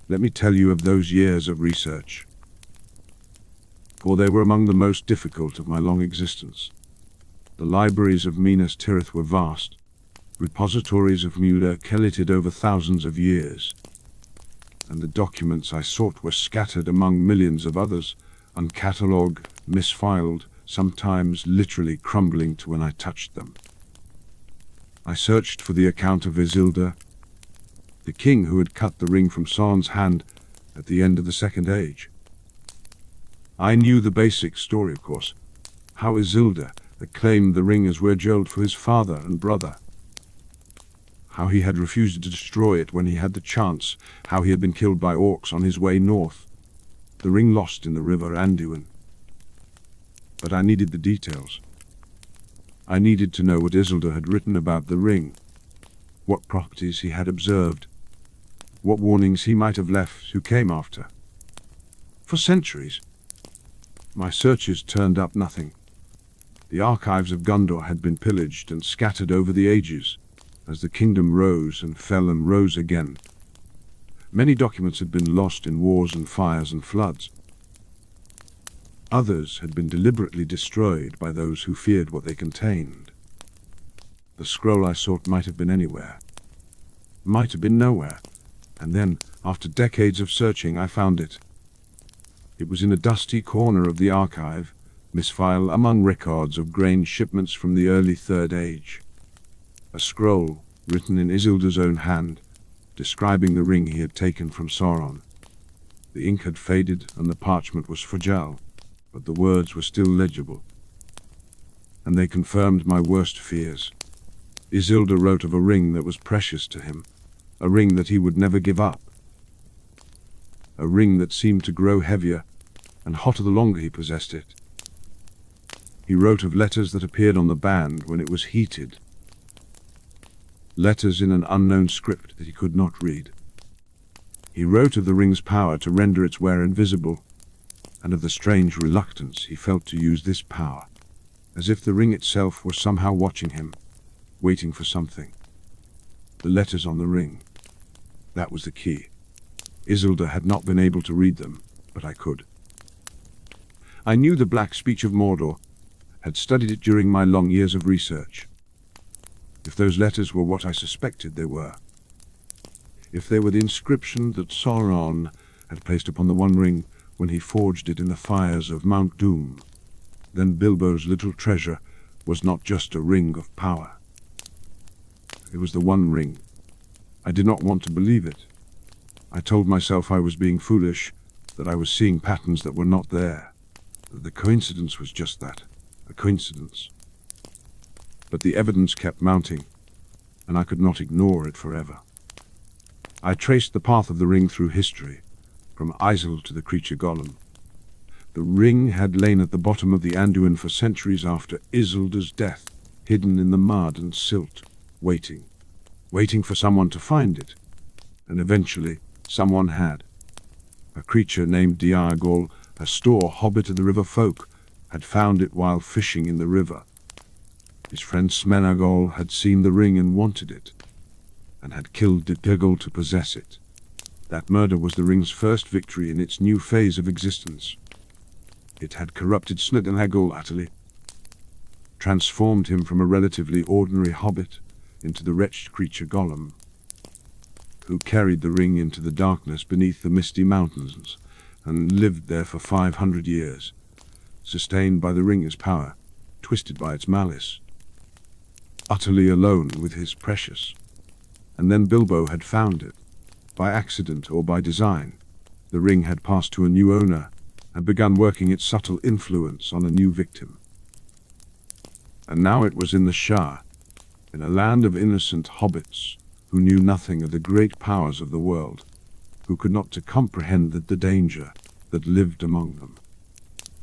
Let me tell you of those years of research. for they were among the most difficult of my long existence. The libraries of Minas Tirith were vast, repositories of Muda collated over thousands of years, and the documents I sought were scattered among millions of others, uncatalogued, misfiled, sometimes literally crumbling to when I touched them. I searched for the account of Isildur, the king who had cut the ring from Sauron's hand at the end of the Second Age. I knew the basic story, of course, how Isildur had claimed the ring as Werjolf for his father and brother, how he had refused to destroy it when he had the chance, how he had been killed by orcs on his way north, the ring lost in the river Anduin. But I needed the details. I needed to know what Isildur had written about the ring, what properties he had observed, what warnings he might have left who came after. For centuries, my searches turned up nothing. The archives of Gondor had been pillaged and scattered over the ages, as the kingdom rose and fell and rose again. Many documents had been lost in wars and fires and floods. Others had been deliberately destroyed by those who feared what they contained. The scroll I sought might have been anywhere, might have been nowhere, and then, after decades of searching, I found it. It was in a dusty corner of the archive, misfiled among records of grain shipments from the early Third Age. A scroll, written in Isildur's own hand, describing the ring he had taken from Sauron. The ink had faded and the parchment was fragile, but the words were still legible. And they confirmed my worst fears. Isildur wrote of a ring that was precious to him, a ring that he would never give up. A ring that seemed to grow heavier and hotter the longer he possessed it. He wrote of letters that appeared on the band when it was heated, letters in an unknown script that he could not read. He wrote of the ring's power to render its wearer invisible, and of the strange reluctance he felt to use this power, as if the ring itself were somehow watching him, waiting for something. The letters on the ring, that was the key. Isildur had not been able to read them, but I could. I knew the black speech of Mordor, had studied it during my long years of research. If those letters were what I suspected they were, if they were the inscription that Sauron had placed upon the One Ring when he forged it in the fires of Mount Doom, then Bilbo's little treasure was not just a ring of power. It was the One Ring. I did not want to believe it. I told myself I was being foolish, that I was seeing patterns that were not there, that the coincidence was just that, a coincidence. But the evidence kept mounting, and I could not ignore it forever. I traced the path of the ring through history, from Isel to the creature Gollum. The ring had lain at the bottom of the Anduin for centuries after Isildur's death, hidden in the mud and silt, waiting for someone to find it. And eventually, someone had. A creature named Diargol, a store hobbit of the river folk, had found it while fishing in the river. His friend Smenagol had seen the ring and wanted it, and had killed Diargol to possess it. That murder was the ring's first victory in its new phase of existence. It had corrupted Smenagol utterly, transformed him from a relatively ordinary hobbit into the wretched creature Gollum, who carried the ring into the darkness beneath the misty mountains and lived there for 500 years, sustained by the ring's power, twisted by its malice, utterly alone with his precious. And then Bilbo had found it, by accident or by design. The ring had passed to a new owner and begun working its subtle influence on a new victim. And now it was in the Shire, in a land of innocent hobbits who knew nothing of the great powers of the world, who could not comprehend the danger that lived among them.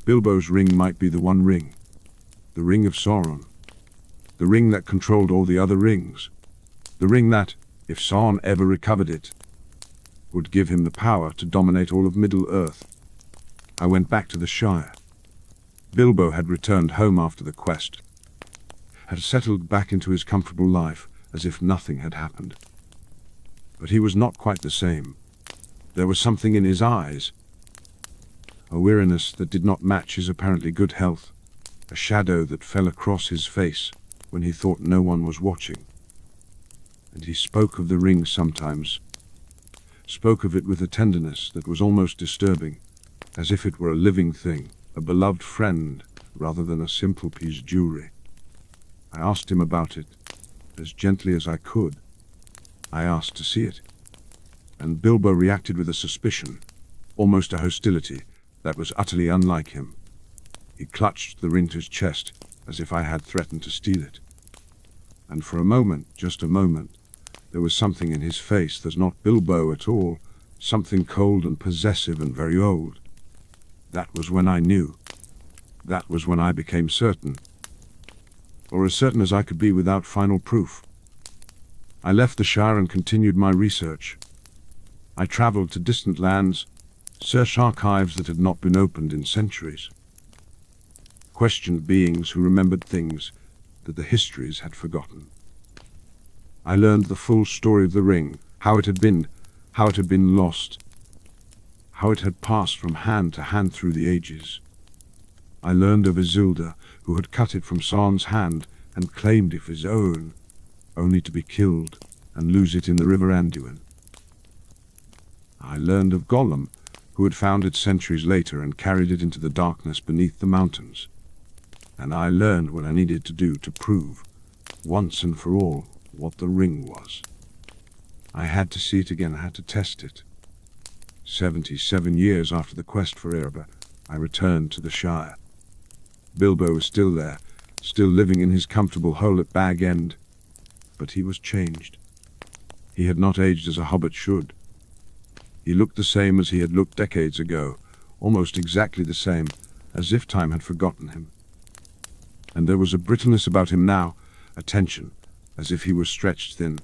Bilbo's ring might be the One Ring, the ring of Sauron, the ring that controlled all the other rings, the ring that, if Sauron ever recovered it, would give him the power to dominate all of Middle-earth. I went back to the Shire. Bilbo had returned home after the quest, had settled back into his comfortable life as if nothing had happened. But he was not quite the same. There was something in his eyes, a weariness that did not match his apparently good health, a shadow that fell across his face when he thought no one was watching. And he spoke of the ring sometimes, spoke of it with a tenderness that was almost disturbing, as if it were a living thing, a beloved friend, rather than a simple piece of jewelry. I asked him about it, as gently as I could. I asked to see it, and Bilbo reacted with a suspicion, almost a hostility, that was utterly unlike him. He clutched the ring to his chest, as if I had threatened to steal it. And for a moment, just a moment, there was something in his face that's not Bilbo at all, something cold and possessive and very old. That was when I knew. That was when I became certain. Or as certain as I could be without final proof. I left the Shire and continued my research. I traveled to distant lands, searched archives that had not been opened in centuries, questioned beings who remembered things that the histories had forgotten. I learned the full story of the ring, how it had been lost, how it had passed from hand to hand through the ages. I learned of Isildur, who had cut it from Sauron's hand and claimed it his own, only to be killed and lose it in the river Anduin. I learned of Gollum, who had found it centuries later and carried it into the darkness beneath the mountains. And I learned what I needed to do to prove, once and for all, what the ring was. I had to see it again, I had to test it. 77 years after the quest for Erebor, I returned to the Shire. Bilbo was still there, still living in his comfortable hole at Bag End, but he was changed. He had not aged as a hobbit should. He looked the same as he had looked decades ago, almost exactly the same, as if time had forgotten him. And there was a brittleness about him now, a tension, as if he were stretched thin,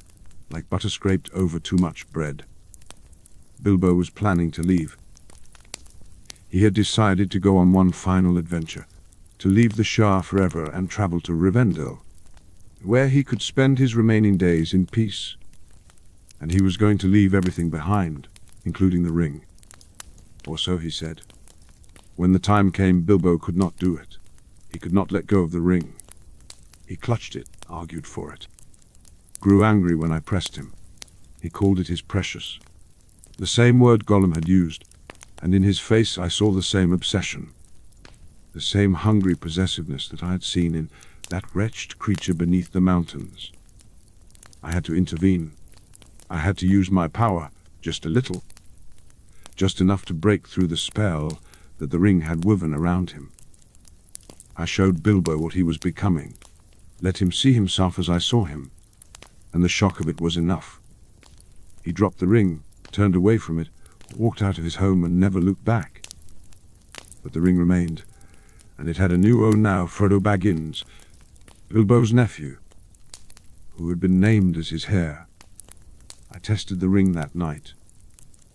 like butter scraped over too much bread. Bilbo was planning to leave. He had decided to go on one final adventure, to leave the Shire forever and travel to Rivendell, where he could spend his remaining days in peace. And he was going to leave everything behind, including the ring. Or so he said. When the time came, Bilbo could not do it. He could not let go of the ring. He clutched it, argued for it. Grew angry when I pressed him. He called it his precious. The same word Gollum had used, and in his face I saw the same obsession. The same hungry possessiveness that I had seen in that wretched creature beneath the mountains. I had to intervene. I had to use my power, just a little. Just enough to break through the spell that the ring had woven around him. I showed Bilbo what he was becoming, let him see himself as I saw him, and the shock of it was enough. He dropped the ring, turned away from it, walked out of his home and never looked back. But the ring remained, and it had a new owner now, Frodo Baggins, Bilbo's nephew, who had been named as his heir. I tested the ring that night.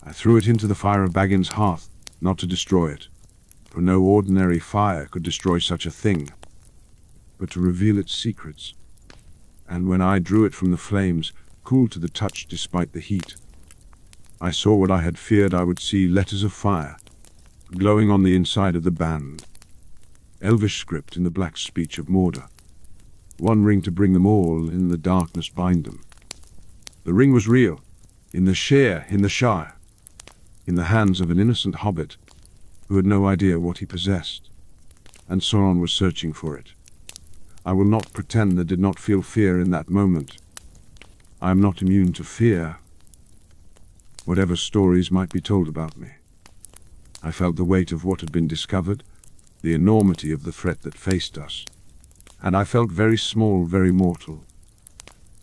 I threw it into the fire of Baggins' hearth, not to destroy it, for no ordinary fire could destroy such a thing, but to reveal its secrets. And when I drew it from the flames, cool to the touch despite the heat, I saw what I had feared I would see: letters of fire, glowing on the inside of the band. Elvish script in the black speech of Mordor. One ring to bring them all, in the darkness bind them. The ring was real, in the Shire, in the hands of an innocent hobbit who had no idea what he possessed, and Sauron was searching for it. I will not pretend I did not feel fear in that moment. I am not immune to fear, whatever stories might be told about me. I felt the weight of what had been discovered, the enormity of the threat that faced us, and I felt very small, very mortal,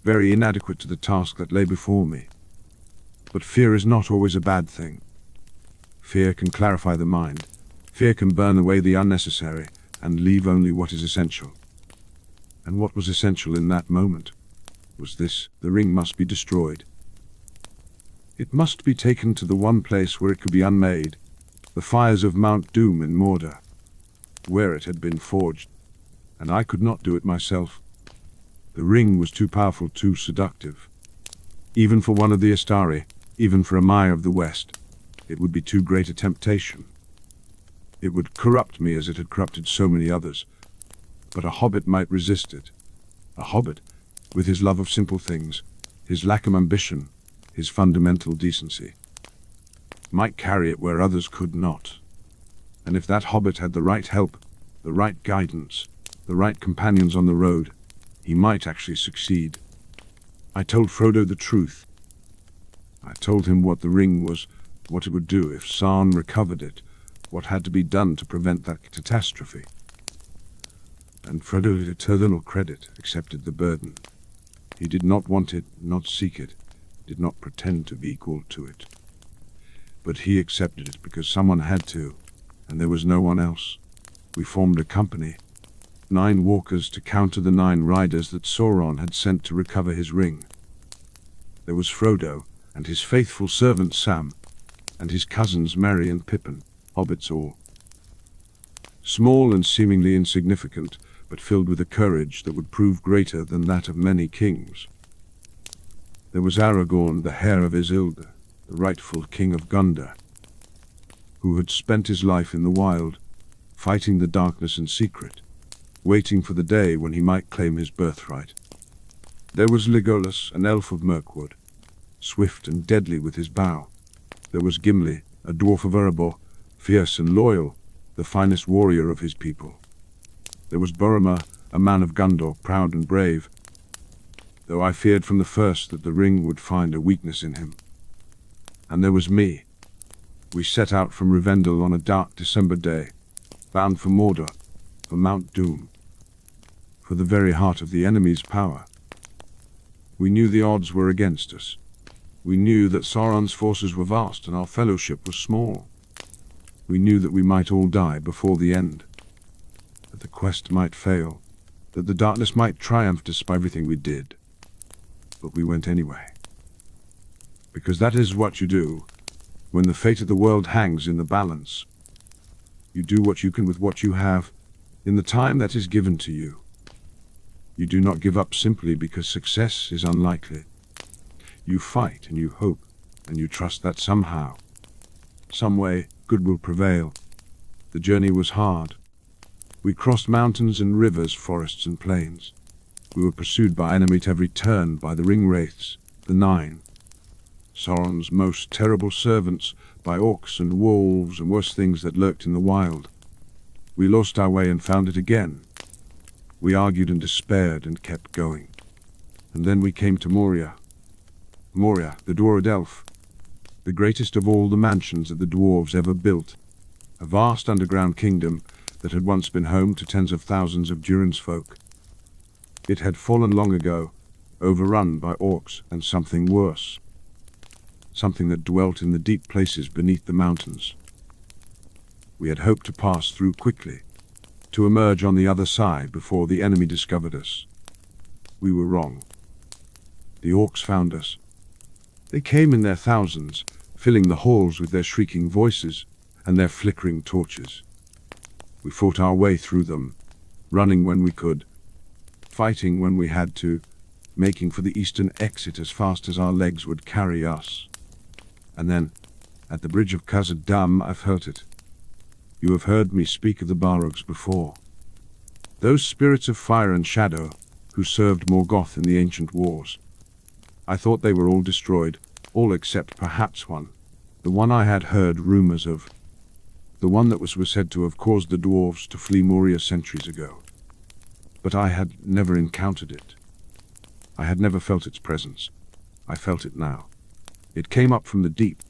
very inadequate to the task that lay before me. But fear is not always a bad thing. Fear can clarify the mind. Fear can burn away the unnecessary and leave only what is essential. And what was essential in that moment was this: the ring must be destroyed. It must be taken to the one place where it could be unmade, the fires of Mount Doom in Mordor, where it had been forged, and I could not do it myself. The ring was too powerful, too seductive. Even for one of the Astari, even for a Maya of the West, it would be too great a temptation. It would corrupt me as it had corrupted so many others. But a hobbit might resist it. A hobbit, with his love of simple things, his lack of ambition, his fundamental decency, might carry it where others could not. And if that hobbit had the right help, the right guidance, the right companions on the road, he might actually succeed. I told Frodo the truth. I told him what the ring was, what it would do if Sauron recovered it, what had to be done to prevent that catastrophe. And Frodo, with eternal credit, accepted the burden. He did not want it, not seek it, did not pretend to be equal to it. But he accepted it because someone had to, and there was no one else. We formed a company, 9 walkers to counter the 9 riders that Sauron had sent to recover his ring. There was Frodo, and his faithful servant Sam, and his cousins Merry and Pippin, hobbits all. Small and seemingly insignificant, but filled with a courage that would prove greater than that of many kings. There was Aragorn, the heir of Isildur, the rightful king of Gondor, who had spent his life in the wild, fighting the darkness in secret, waiting for the day when he might claim his birthright. There was Legolas, an elf of Mirkwood, swift and deadly with his bow. There was Gimli, a dwarf of Erebor, fierce and loyal, the finest warrior of his people. There was Boromir, a man of Gondor, proud and brave, though I feared from the first that the ring would find a weakness in him. And there was me. We set out from Rivendell on a dark December day, bound for Mordor, for Mount Doom, for the very heart of the enemy's power. We knew the odds were against us. We knew that Sauron's forces were vast and our fellowship was small. We knew that we might all die before the end, that the quest might fail, that the darkness might triumph despite everything we did. But we went anyway. Because that is what you do when the fate of the world hangs in the balance. You do what you can with what you have, in the time that is given to you. You do not give up simply because success is unlikely. You fight and you hope, and you trust that somehow, some way, good will prevail. The journey was hard. We crossed mountains and rivers, forests and plains. We were pursued by enemy at every turn, by the ring wraiths, the 9, Sauron's most terrible servants, by orcs and wolves and worse things that lurked in the wild. We lost our way and found it again. We argued and despaired and kept going. And then we came to Moria. Moria, the Dwarven elf, the greatest of all the mansions that the dwarves ever built, a vast underground kingdom that had once been home to tens of thousands of Durin's folk. It had fallen long ago, overrun by orcs and something worse, something that dwelt in the deep places beneath the mountains. We had hoped to pass through quickly, to emerge on the other side before the enemy discovered us. We were wrong. The orcs found us. They came in their thousands, filling the halls with their shrieking voices and their flickering torches. We fought our way through them, running when we could, fighting when we had to, making for the eastern exit as fast as our legs would carry us. And then, at the bridge of Khazad-dûm, I felt it. You have heard me speak of the Balrogs before. Those spirits of fire and shadow who served Morgoth in the ancient wars. I thought they were all destroyed, all except perhaps one, the one I had heard rumors of, the one that was said to have caused the dwarves to flee Moria centuries ago. But I had never encountered it. I had never felt its presence. I felt it now. It came up from the deep,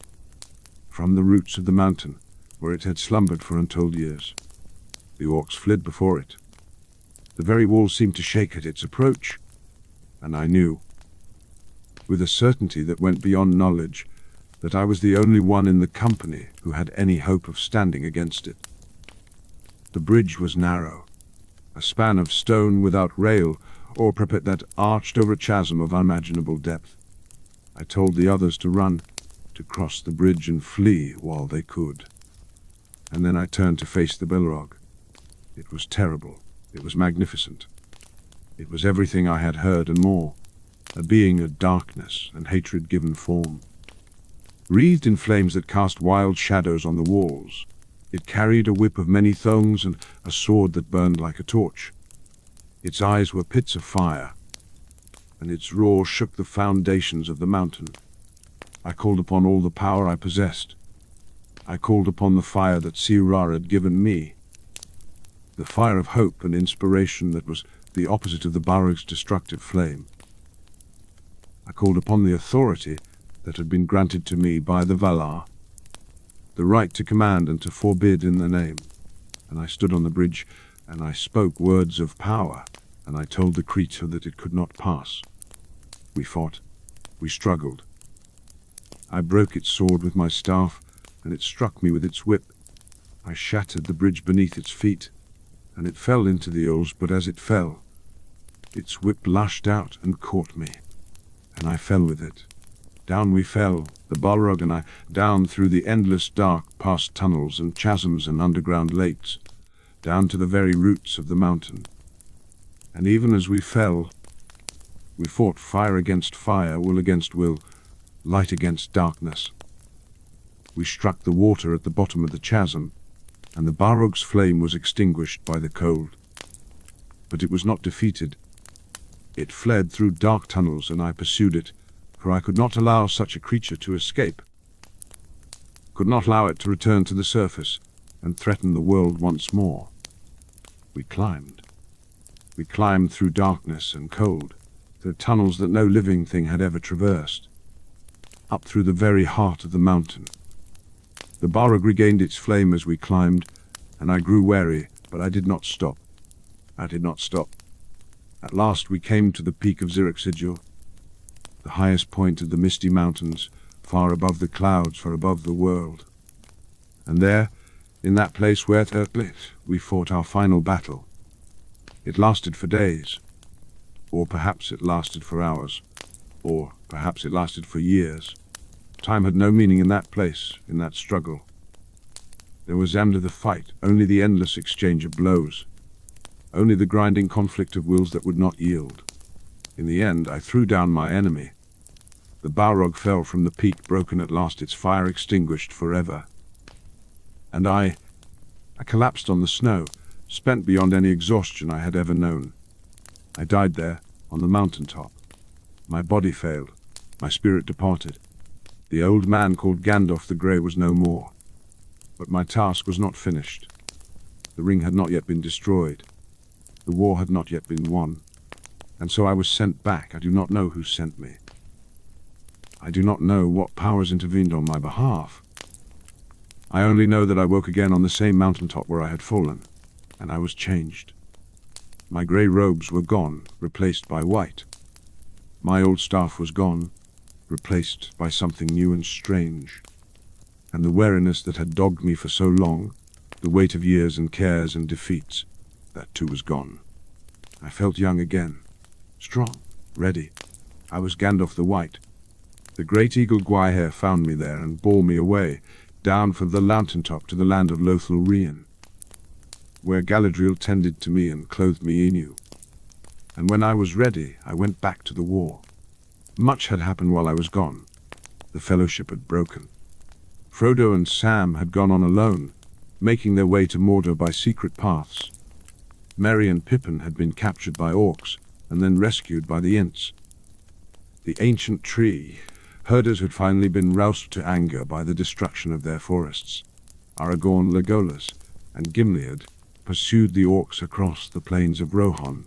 from the roots of the mountain, where it had slumbered for untold years. The orcs fled before it. The very walls seemed to shake at its approach, and I knew, with a certainty that went beyond knowledge, that I was the only one in the company who had any hope of standing against it. The bridge was narrow, a span of stone without rail or parapet that arched over a chasm of unimaginable depth. I told the others to run, to cross the bridge and flee while they could. And then I turned to face the Balrog. It was terrible. It was magnificent. It was everything I had heard and more, a being of darkness and hatred given form. Wreathed in flames that cast wild shadows on the walls, It carried a whip of many thongs and a sword that burned like a torch. Its eyes were pits of fire, and its roar shook the foundations of the mountain. I called upon all the power I possessed. I called upon the fire that Sirrar had given me, the fire of hope and inspiration that was the opposite of the Balrog's destructive flame. I called upon the authority that had been granted to me by the Valar, the right to command and to forbid in the name. And I stood on the bridge, and I spoke words of power, and I told the creature that it could not pass. We fought. We struggled. I broke its sword with my staff, and it struck me with its whip. I shattered the bridge beneath its feet, and it fell into the Ols, but as it fell, its whip lashed out and caught me, and I fell with it. Down we fell, the Balrog and I, down through the endless dark, past tunnels and chasms and underground lakes, down to the very roots of the mountain. And even as we fell, we fought fire against fire, will against will, light against darkness. We struck the water at the bottom of the chasm, and the Balrog's flame was extinguished by the cold. But it was not defeated. It fled through dark tunnels, and I pursued it, for I could not allow such a creature to escape. Could not allow it to return to the surface and threaten the world once more. We climbed. We climbed through darkness and cold, through tunnels that no living thing had ever traversed, up through the very heart of the mountain. The Balrog regained its flame as we climbed, and I grew wary, but I did not stop. I did not stop. At last we came to the peak of Zirixidjur, the highest point of the misty mountains, far above the clouds, far above the world. And there, in that place where we fought our final battle. It lasted for days, or perhaps it lasted for hours, or perhaps it lasted for years. Time had no meaning in that place, in that struggle. There was only the fight, only the endless exchange of blows, only the grinding conflict of wills that would not yield. In the end, I threw down my enemy. The Balrog fell from the peak, broken at last, its fire extinguished forever. And I collapsed on the snow, spent beyond any exhaustion I had ever known. I died there, on the mountaintop. My body failed, my spirit departed. The old man called Gandalf the Grey was no more. But my task was not finished. The ring had not yet been destroyed. The war had not yet been won. And so I was sent back. I do not know who sent me. I do not know what powers intervened on my behalf. I only know that I woke again on the same mountaintop where I had fallen, and I was changed. My grey robes were gone, replaced by white. My old staff was gone, replaced by something new and strange. And the wariness that had dogged me for so long, the weight of years and cares and defeats, that too was gone. I felt young again, strong, ready. I was Gandalf the White. The great eagle Gwaihir found me there and bore me away, down from the mountaintop to the land of Lothal Rian, where Galadriel tended to me and clothed me anew. And when I was ready, I went back to the war. Much had happened while I was gone. The Fellowship had broken. Frodo and Sam had gone on alone, making their way to Mordor by secret paths. Merry and Pippin had been captured by orcs and then rescued by the Ents. The ancient tree herders had finally been roused to anger by the destruction of their forests. Aragorn, Legolas, and Gimli had pursued the orcs across the plains of Rohan,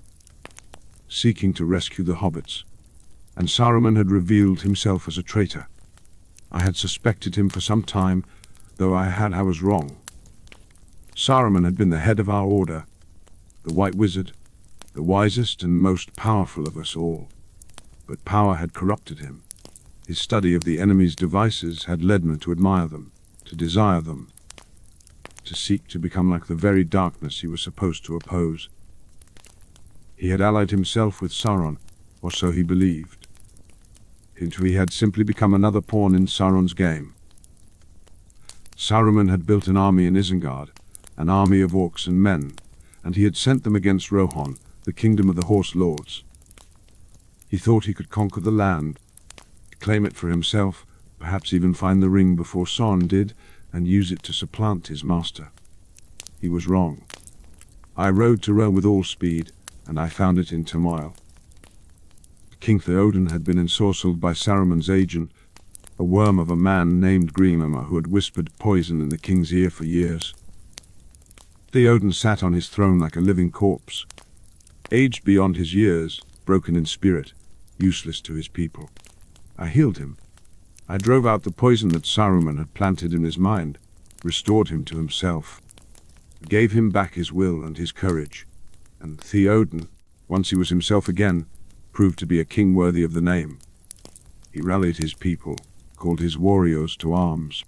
seeking to rescue the hobbits, and Saruman had revealed himself as a traitor. I had suspected him for some time, though I was wrong. Saruman had been the head of our order, the White Wizard, the wisest and most powerful of us all. But power had corrupted him. His study of the enemy's devices had led me to admire them, to desire them, to seek to become like the very darkness he was supposed to oppose. He had allied himself with Sauron, or so he believed. He had simply become another pawn in Sauron's game. Saruman had built an army in Isengard, an army of orcs and men, and he had sent them against Rohan, the kingdom of the Horse Lords. He thought he could conquer the land, claim it for himself, perhaps even find the ring before Sauron did, and use it to supplant his master. He was wrong. I rode to Rome with all speed, and I found it in turmoil. King Theoden had been ensorcelled by Saruman's agent, a worm of a man named Grimmer who had whispered poison in the king's ear for years. Theoden sat on his throne like a living corpse, aged beyond his years, broken in spirit, useless to his people. I healed him. I drove out the poison that Saruman had planted in his mind, restored him to himself, gave him back his will and his courage, and Theoden, once he was himself again, proved to be a king worthy of the name. He rallied his people, called his warriors to arms,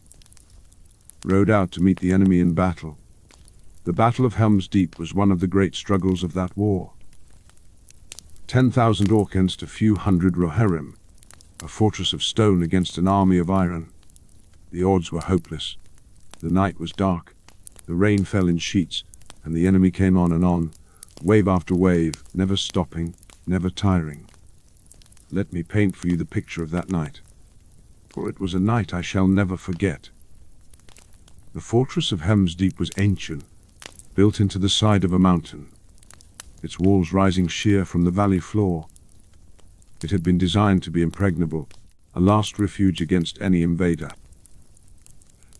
rode out to meet the enemy in battle. The Battle of Helm's Deep was one of the great struggles of that war. 10,000 orc against a few hundred Rohirrim, a fortress of stone against an army of iron. The odds were hopeless. The night was dark, the rain fell in sheets, and the enemy came on, wave after wave, never stopping, never tiring. Let me paint for you the picture of that night, for it was a night I shall never forget. The fortress of Helm's Deep was ancient, built into the side of a mountain, its walls rising sheer from the valley floor. It had been designed to be impregnable, a last refuge against any invader.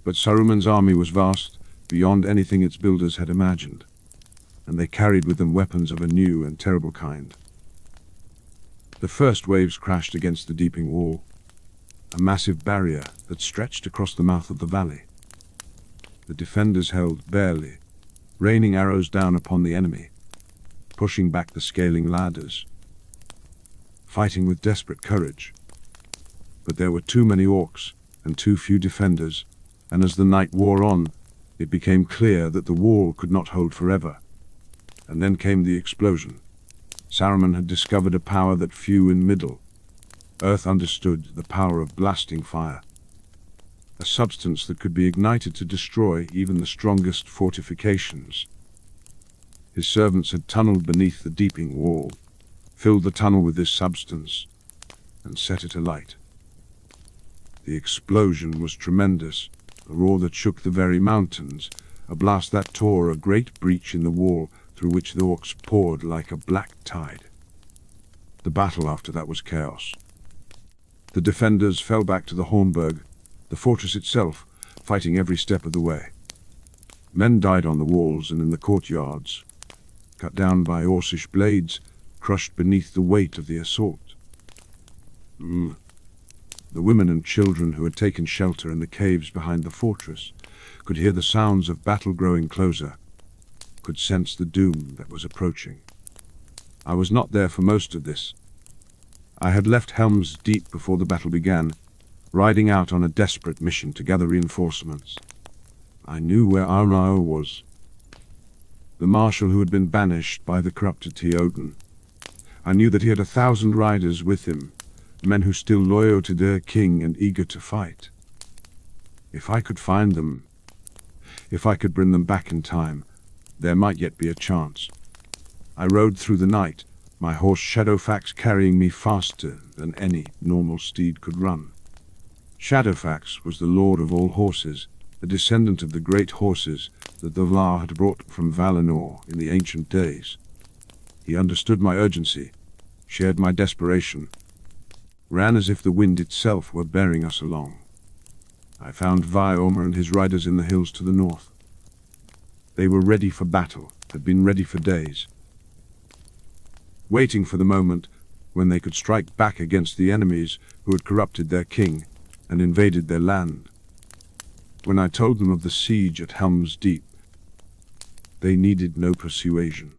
But Saruman's army was vast, beyond anything its builders had imagined, and they carried with them weapons of a new and terrible kind. The first waves crashed against the deeping wall, a massive barrier that stretched across the mouth of the valley. The defenders held barely, raining arrows down upon the enemy, pushing back the scaling ladders, fighting with desperate courage. But there were too many orcs and too few defenders, and as the night wore on, it became clear that the wall could not hold forever. And then came the explosion. Saruman had discovered a power that few in Middle-earth understood, the power of blasting fire, a substance that could be ignited to destroy even the strongest fortifications. His servants had tunneled beneath the deeping wall, filled the tunnel with this substance, and set it alight. The explosion was tremendous, a roar that shook the very mountains, a blast that tore a great breach in the wall through which the orcs poured like a black tide. The battle after that was chaos. The defenders fell back to the Hornburg, the fortress itself, fighting every step of the way. Men died on the walls and in the courtyards, cut down by Orcish blades, crushed beneath the weight of the assault. The women and children who had taken shelter in the caves behind the fortress could hear the sounds of battle growing closer, could sense the doom that was approaching. I was not there for most of this. I had left Helm's Deep before the battle began, riding out on a desperate mission to gather reinforcements. I knew where Arnau was, the marshal who had been banished by the corrupted Theoden. I knew that he had 1,000 riders with him, men who still loyal to their king and eager to fight. If I could find them, if I could bring them back in time, there might yet be a chance. I rode through the night, my horse Shadowfax carrying me faster than any normal steed could run. Shadowfax was the lord of all horses, a descendant of the great horses that the Valar had brought from Valinor in the ancient days. He understood my urgency, shared my desperation, ran as if the wind itself were bearing us along. I found Viorma and his riders in the hills to the north. They were ready for battle, had been ready for days, waiting for the moment when they could strike back against the enemies who had corrupted their king and invaded their land. When I told them of the siege at Helm's Deep, they needed no persuasion.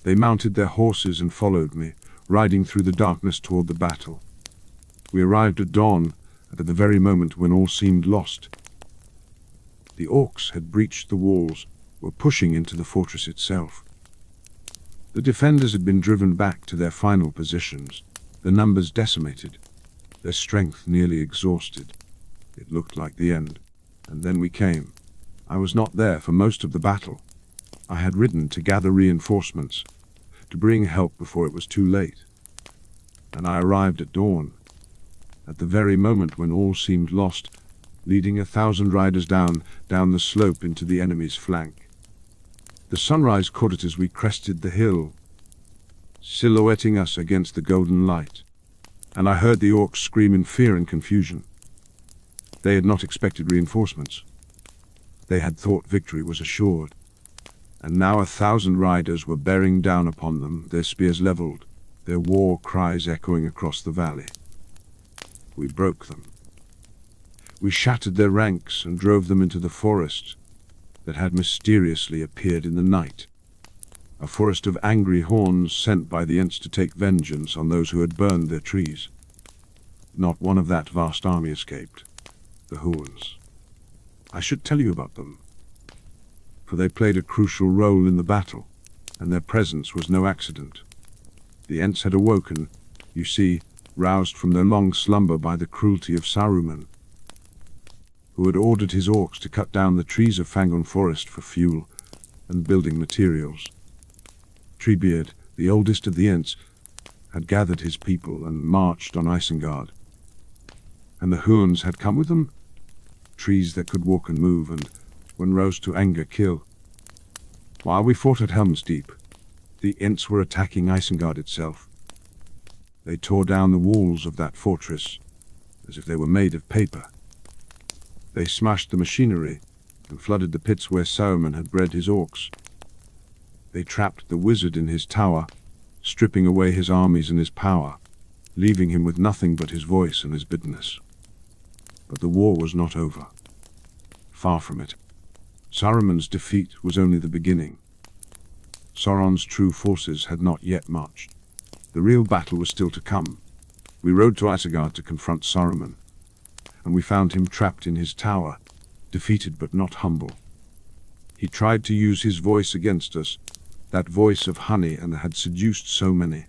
They mounted their horses and followed me, riding through the darkness toward the battle. We arrived at dawn, and at the very moment when all seemed lost. The orcs had breached the walls, were pushing into the fortress itself. The defenders had been driven back to their final positions, their numbers decimated, their strength nearly exhausted. It looked like the end. And then we came. I was not there for most of the battle. I had ridden to gather reinforcements, to bring help before it was too late. And I arrived at dawn, at the very moment when all seemed lost, leading 1,000 riders down the slope into the enemy's flank. The sunrise caught it as we crested the hill, silhouetting us against the golden light, and I heard the orcs scream in fear and confusion. They had not expected reinforcements. They had thought victory was assured, and now 1,000 riders were bearing down upon them, their spears leveled, their war cries echoing across the valley. We broke them. We shattered their ranks and drove them into the forest that had mysteriously appeared in the night, a forest of angry horns sent by the Ents to take vengeance on those who had burned their trees. Not one of that vast army escaped. The Huans. I should tell you about them, for they played a crucial role in the battle, and their presence was no accident. The Ents had awoken, you see, roused from their long slumber by the cruelty of Saruman, who had ordered his orcs to cut down the trees of Fangon Forest for fuel and building materials. Treebeard, the oldest of the Ents, had gathered his people and marched on Isengard. And the Huans had come with them, trees that could walk and move and, when roused to anger, kill. While we fought at Helm's Deep, the Ents were attacking Isengard itself. They tore down the walls of that fortress as if they were made of paper. They smashed the machinery and flooded the pits where Saruman had bred his orcs. They trapped the wizard in his tower, stripping away his armies and his power, leaving him with nothing but his voice and his bitterness. But the war was not over. Far from it. Saruman's defeat was only the beginning. Sauron's true forces had not yet marched. The real battle was still to come. We rode to Isengard to confront Saruman, and we found him trapped in his tower, defeated but not humble. He tried to use his voice against us, that voice of honey and had seduced so many.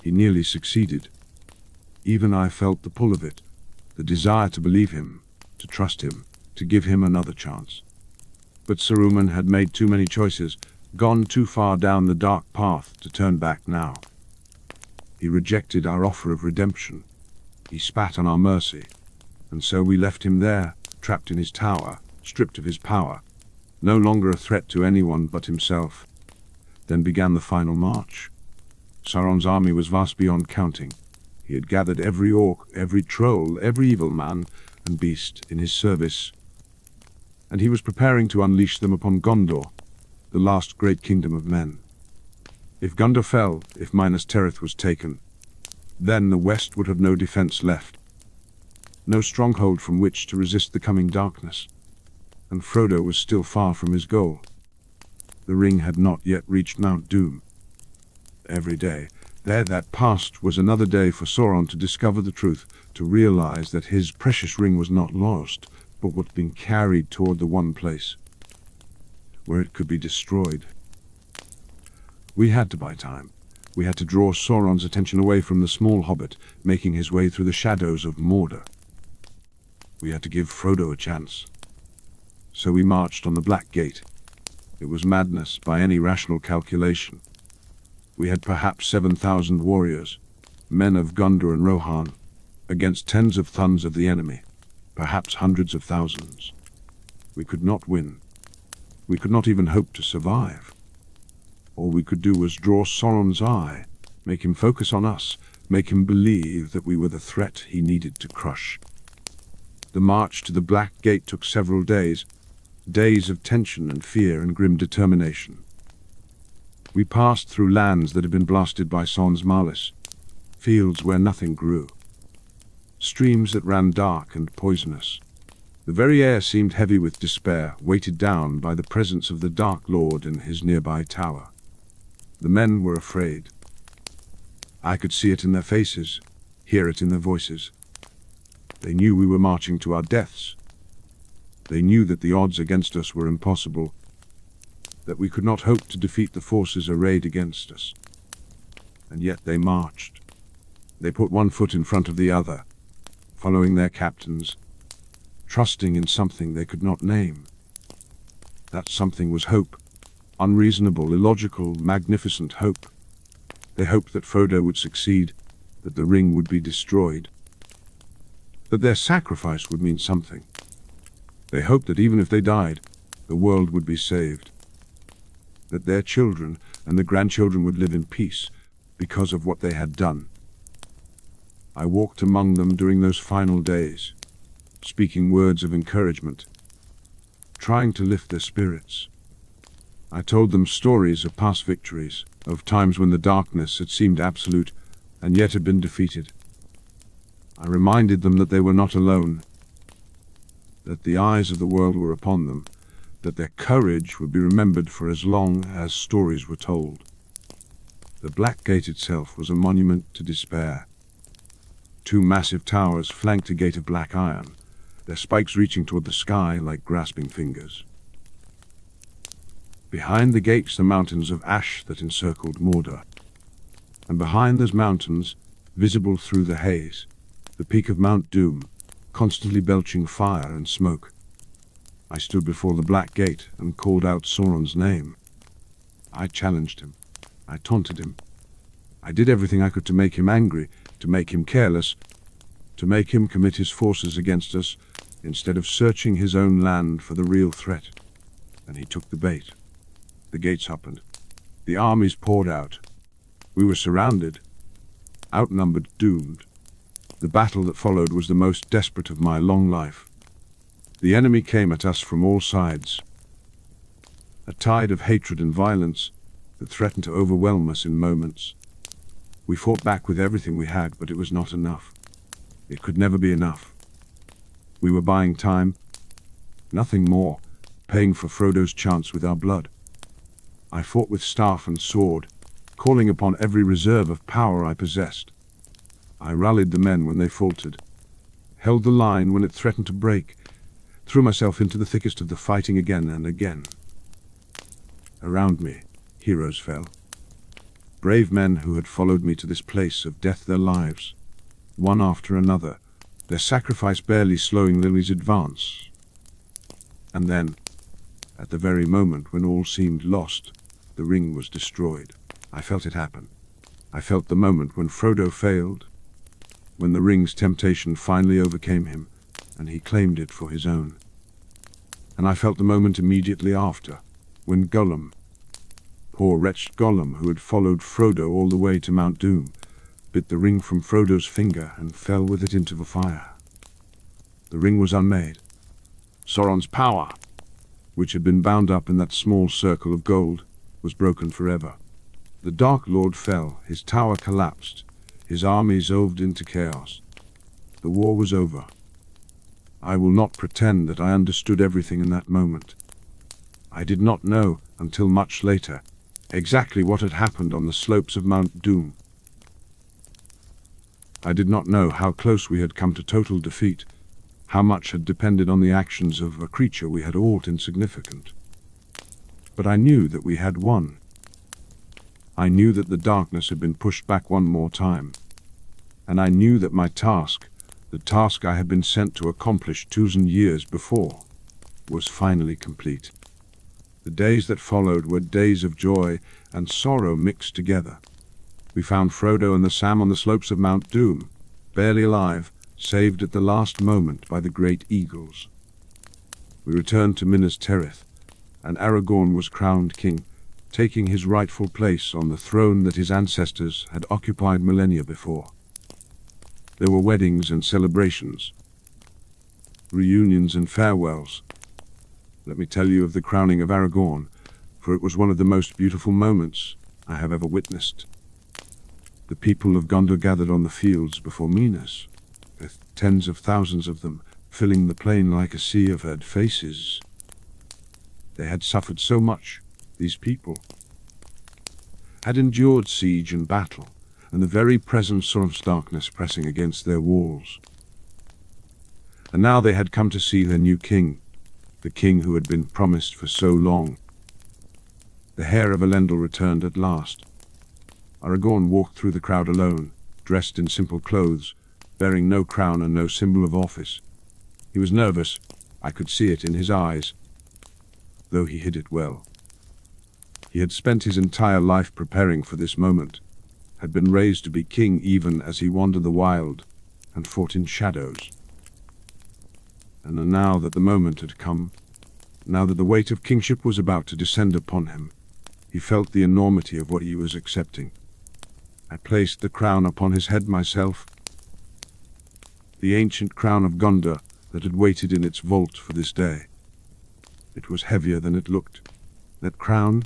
He nearly succeeded. Even I felt the pull of it, the desire to believe him, to trust him, to give him another chance. But Saruman had made too many choices, gone too far down the dark path to turn back now. He rejected our offer of redemption. He spat on our mercy, and so we left him there, trapped in his tower, stripped of his power, no longer a threat to anyone but himself. Then began the final march. Sauron's army was vast beyond counting. He had gathered every orc, every troll, every evil man and beast in his service, and he was preparing to unleash them upon Gondor, the last great kingdom of men. If Gondor fell, if Minas Tirith was taken, then the West would have no defense left, no stronghold from which to resist the coming darkness, and Frodo was still far from his goal. The ring had not yet reached Mount Doom. Every day there that passed was another day for Sauron to discover the truth, to realize that his precious ring was not lost, but was being carried toward the one place where it could be destroyed. We had to buy time. We had to draw Sauron's attention away from the small hobbit, making his way through the shadows of Mordor. We had to give Frodo a chance. So we marched on the Black Gate. It was madness by any rational calculation. We had perhaps 7,000 warriors, men of Gondor and Rohan, against tens of tons of the enemy, perhaps hundreds of thousands. We could not win. We could not even hope to survive. All we could do was draw Sauron's eye, make him focus on us, make him believe that we were the threat he needed to crush. The march to the Black Gate took several days, days of tension and fear and grim determination. We passed through lands that had been blasted by Son's malice, fields where nothing grew, streams that ran dark and poisonous. The very air seemed heavy with despair, weighted down by the presence of the Dark Lord in his nearby tower. The men were afraid. I could see it in their faces, hear it in their voices. They knew we were marching to our deaths. They knew that the odds against us were impossible, that we could not hope to defeat the forces arrayed against us. And yet they marched. They put one foot in front of the other, following their captains, trusting in something they could not name. That something was hope, unreasonable, illogical, magnificent hope. They hoped that Frodo would succeed, that the ring would be destroyed, that their sacrifice would mean something. They hoped that even if they died, the world would be saved, that their children and the grandchildren would live in peace because of what they had done. I walked among them during those final days, speaking words of encouragement, trying to lift their spirits. I told them stories of past victories, of times when the darkness had seemed absolute and yet had been defeated. I reminded them that they were not alone, that the eyes of the world were upon them, that their courage would be remembered for as long as stories were told. The Black Gate itself was a monument to despair. 2 massive towers flanked a gate of black iron, their spikes reaching toward the sky like grasping fingers. Behind the gates the mountains of ash that encircled Mordor, and behind those mountains, visible through the haze, the peak of Mount Doom, constantly belching fire and smoke. I stood before the Black Gate and called out Sauron's name. I challenged him. I taunted him. I did everything I could to make him angry, to make him careless, to make him commit his forces against us, instead of searching his own land for the real threat. And he took the bait. The gates opened. The armies poured out. We were surrounded, outnumbered, doomed. The battle that followed was the most desperate of my long life. The enemy came at us from all sides. A tide of hatred and violence that threatened to overwhelm us in moments. We fought back with everything we had, but it was not enough. It could never be enough. We were buying time, nothing more, paying for Frodo's chance with our blood. I fought with staff and sword, calling upon every reserve of power I possessed. I rallied the men when they faltered, held the line when it threatened to break, threw myself into the thickest of the fighting again and again. Around me, heroes fell. Brave men who had followed me to this place of death their lives, one after another, their sacrifice barely slowing Lily's advance. And then, at the very moment when all seemed lost, the ring was destroyed. I felt it happen. I felt the moment when Frodo failed, when the ring's temptation finally overcame him, and he claimed it for his own. And I felt the moment immediately after, when Gollum, poor wretched Gollum who had followed Frodo all the way to Mount Doom, bit the ring from Frodo's finger and fell with it into the fire. The ring was unmade. Sauron's power, which had been bound up in that small circle of gold, was broken forever. The Dark Lord fell, his tower collapsed, his armies oved into chaos. The war was over. I will not pretend that I understood everything in that moment. I did not know, until much later, exactly what had happened on the slopes of Mount Doom. I did not know how close we had come to total defeat, how much had depended on the actions of a creature we had aught insignificant. But I knew that we had won. I knew that the darkness had been pushed back one more time, and I knew that my task, the task I had been sent to accomplish 2,000 years before, was finally complete. The days that followed were days of joy and sorrow mixed together. We found Frodo and the Sam on the slopes of Mount Doom, barely alive, saved at the last moment by the great eagles. We returned to Minas Tirith, and Aragorn was crowned king, taking his rightful place on the throne that his ancestors had occupied millennia before. There were weddings and celebrations, reunions and farewells. Let me tell you of the crowning of Aragorn, for it was one of the most beautiful moments I have ever witnessed. The people of Gondor gathered on the fields before Minas, with tens of thousands of them filling the plain like a sea of red faces. They had suffered so much, these people, had endured siege and battle, and the very presence of darkness pressing against their walls. And now they had come to see their new king, the king who had been promised for so long. The heir of Elendil returned at last. Aragorn walked through the crowd alone, dressed in simple clothes, bearing no crown and no symbol of office. He was nervous. I could see it in his eyes, though he hid it well. He had spent his entire life preparing for this moment, had been raised to be king even as he wandered the wild and fought in shadows. And now that the moment had come, now that the weight of kingship was about to descend upon him, he felt the enormity of what he was accepting. I placed the crown upon his head myself, the ancient crown of Gondor that had waited in its vault for this day. It was heavier than it looked. That crown,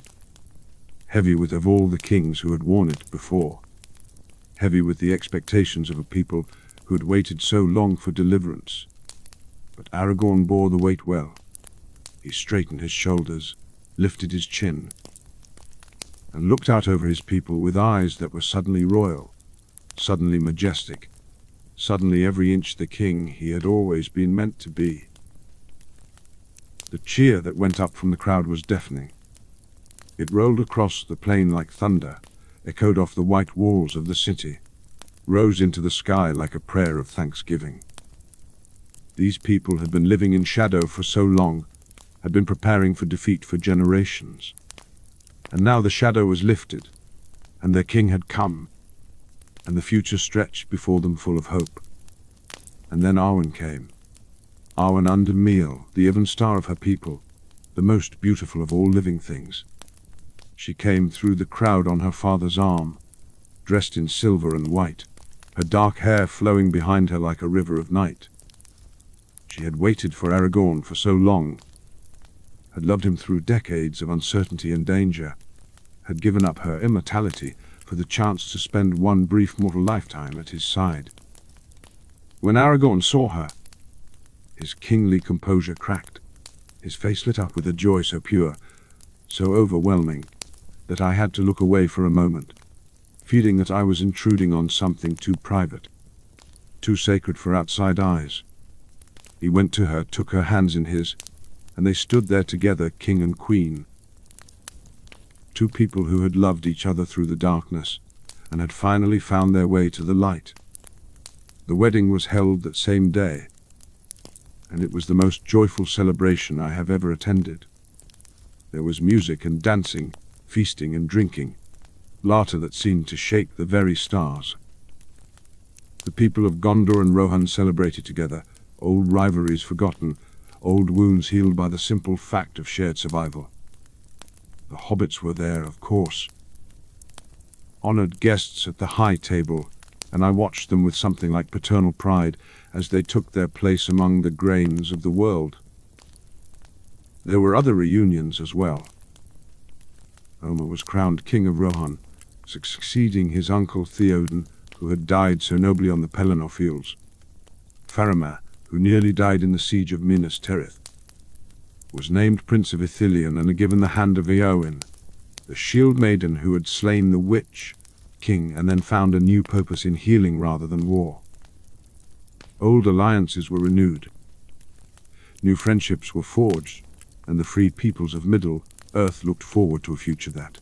heavy with of all the kings who had worn it before, heavy with the expectations of a people who had waited so long for deliverance. But Aragorn bore the weight well. He straightened his shoulders, lifted his chin, and looked out over his people with eyes that were suddenly royal, suddenly majestic, suddenly every inch the king he had always been meant to be. The cheer that went up from the crowd was deafening. It rolled across the plain like thunder, echoed off the white walls of the city, rose into the sky like a prayer of thanksgiving. These people had been living in shadow for so long, had been preparing for defeat for generations. And now the shadow was lifted, and their king had come, and the future stretched before them full of hope. And then Arwen came. Arwen Undermeal, the even star of her people, the most beautiful of all living things. She came through the crowd on her father's arm, dressed in silver and white, her dark hair flowing behind her like a river of night. She had waited for Aragorn for so long, had loved him through decades of uncertainty and danger, had given up her immortality for the chance to spend one brief mortal lifetime at his side. When Aragorn saw her, his kingly composure cracked, his face lit up with a joy so pure, so overwhelming, that I had to look away for a moment, feeling that I was intruding on something too private, too sacred for outside eyes. He went to her, took her hands in his, and they stood there together, king and queen. Two people who had loved each other through the darkness, and had finally found their way to the light. The wedding was held that same day, and it was the most joyful celebration I have ever attended. There was music and dancing, feasting and drinking, laughter that seemed to shake the very stars. The people of Gondor and Rohan celebrated together, old rivalries forgotten, old wounds healed by the simple fact of shared survival. The hobbits were there, of course, honored guests at the high table, and I watched them with something like paternal pride as they took their place among the grains of the world. There were other reunions as well. Omer was crowned king of Rohan, succeeding his uncle Theoden, who had died so nobly on the Pelennor fields. Faramir, who nearly died in the siege of Minas Tirith, was named Prince of Ithilien and given the hand of Eowyn, the shield maiden who had slain the witch king and then found a new purpose in healing rather than war. Old alliances were renewed. New friendships were forged, and the free peoples of Middle-earth looked forward to a future that,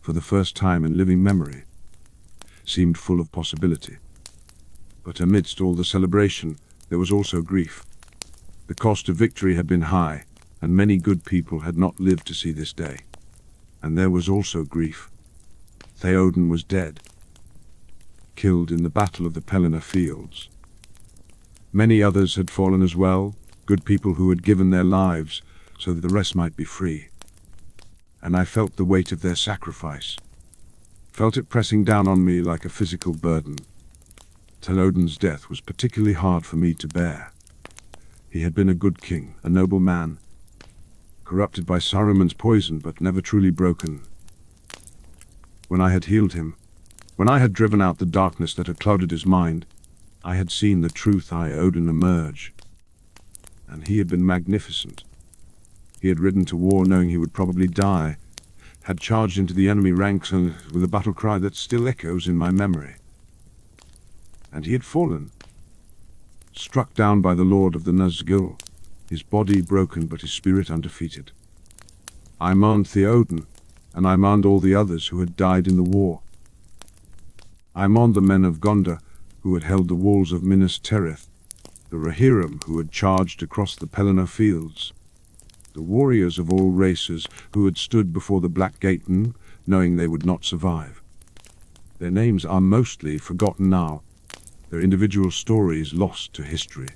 for the first time in living memory, seemed full of possibility. But amidst all the celebration, there was also grief. The cost of victory had been high, and many good people had not lived to see this day. And there was also grief. Theoden was dead, killed in the Battle of the Pelennor Fields. Many others had fallen as well, good people who had given their lives so that the rest might be free. And I felt the weight of their sacrifice, felt it pressing down on me like a physical burden. Theoden's death was particularly hard for me to bear. He had been a good king, a noble man, corrupted by Saruman's poison but never truly broken. When I had healed him, when I had driven out the darkness that had clouded his mind, I had seen the truth I owed him emerge. And he had been magnificent. He had ridden to war knowing he would probably die, had charged into the enemy ranks with a battle cry that still echoes in my memory. And he had fallen, struck down by the Lord of the Nazgul, his body broken but his spirit undefeated. I mourned Theoden, and I mourned all the others who had died in the war. I mourned the men of Gondor who had held the walls of Minas Tirith, the Rohirrim who had charged across the Pelennor Fields, the warriors of all races who had stood before the Black Gate knowing they would not survive. Their names are mostly forgotten now, their individual stories lost to history.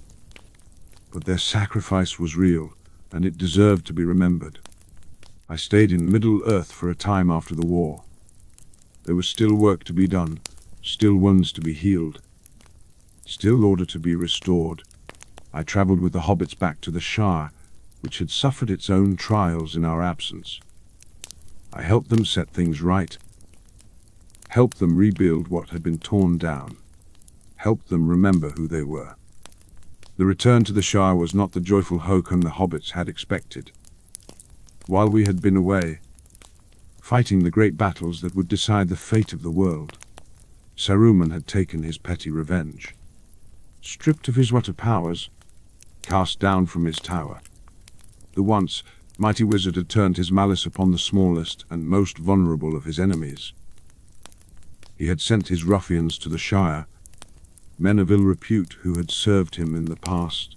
but their sacrifice was real, and it deserved to be remembered. I stayed in Middle-earth for a time after the war. There was still work to be done, still wounds to be healed, still order to be restored. I travelled with the hobbits back to the Shire, which had suffered its own trials in our absence. I helped them set things right, helped them rebuild what had been torn down, helped them remember who they were. The return to the Shire was not the joyful hokum the hobbits had expected. While we had been away, fighting the great battles that would decide the fate of the world, Saruman had taken his petty revenge. Stripped of his water powers, cast down from his tower, the once mighty wizard had turned his malice upon the smallest and most vulnerable of his enemies. He had sent his ruffians to the Shire, men of ill repute who had served him in the past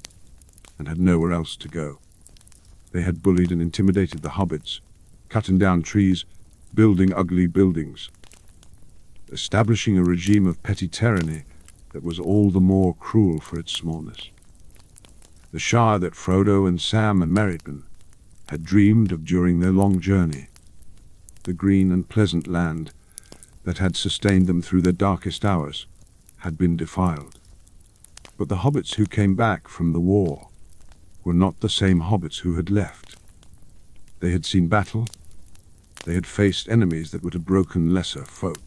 and had nowhere else to go. They had bullied and intimidated the hobbits, cutting down trees, building ugly buildings, establishing a regime of petty tyranny that was all the more cruel for its smallness. The Shire that Frodo and Sam and Merryman had dreamed of during their long journey, the green and pleasant land that had sustained them through their darkest hours, had been defiled. But the hobbits who came back from the war were not the same hobbits who had left. They had seen battle, they had faced enemies that would have broken lesser folk.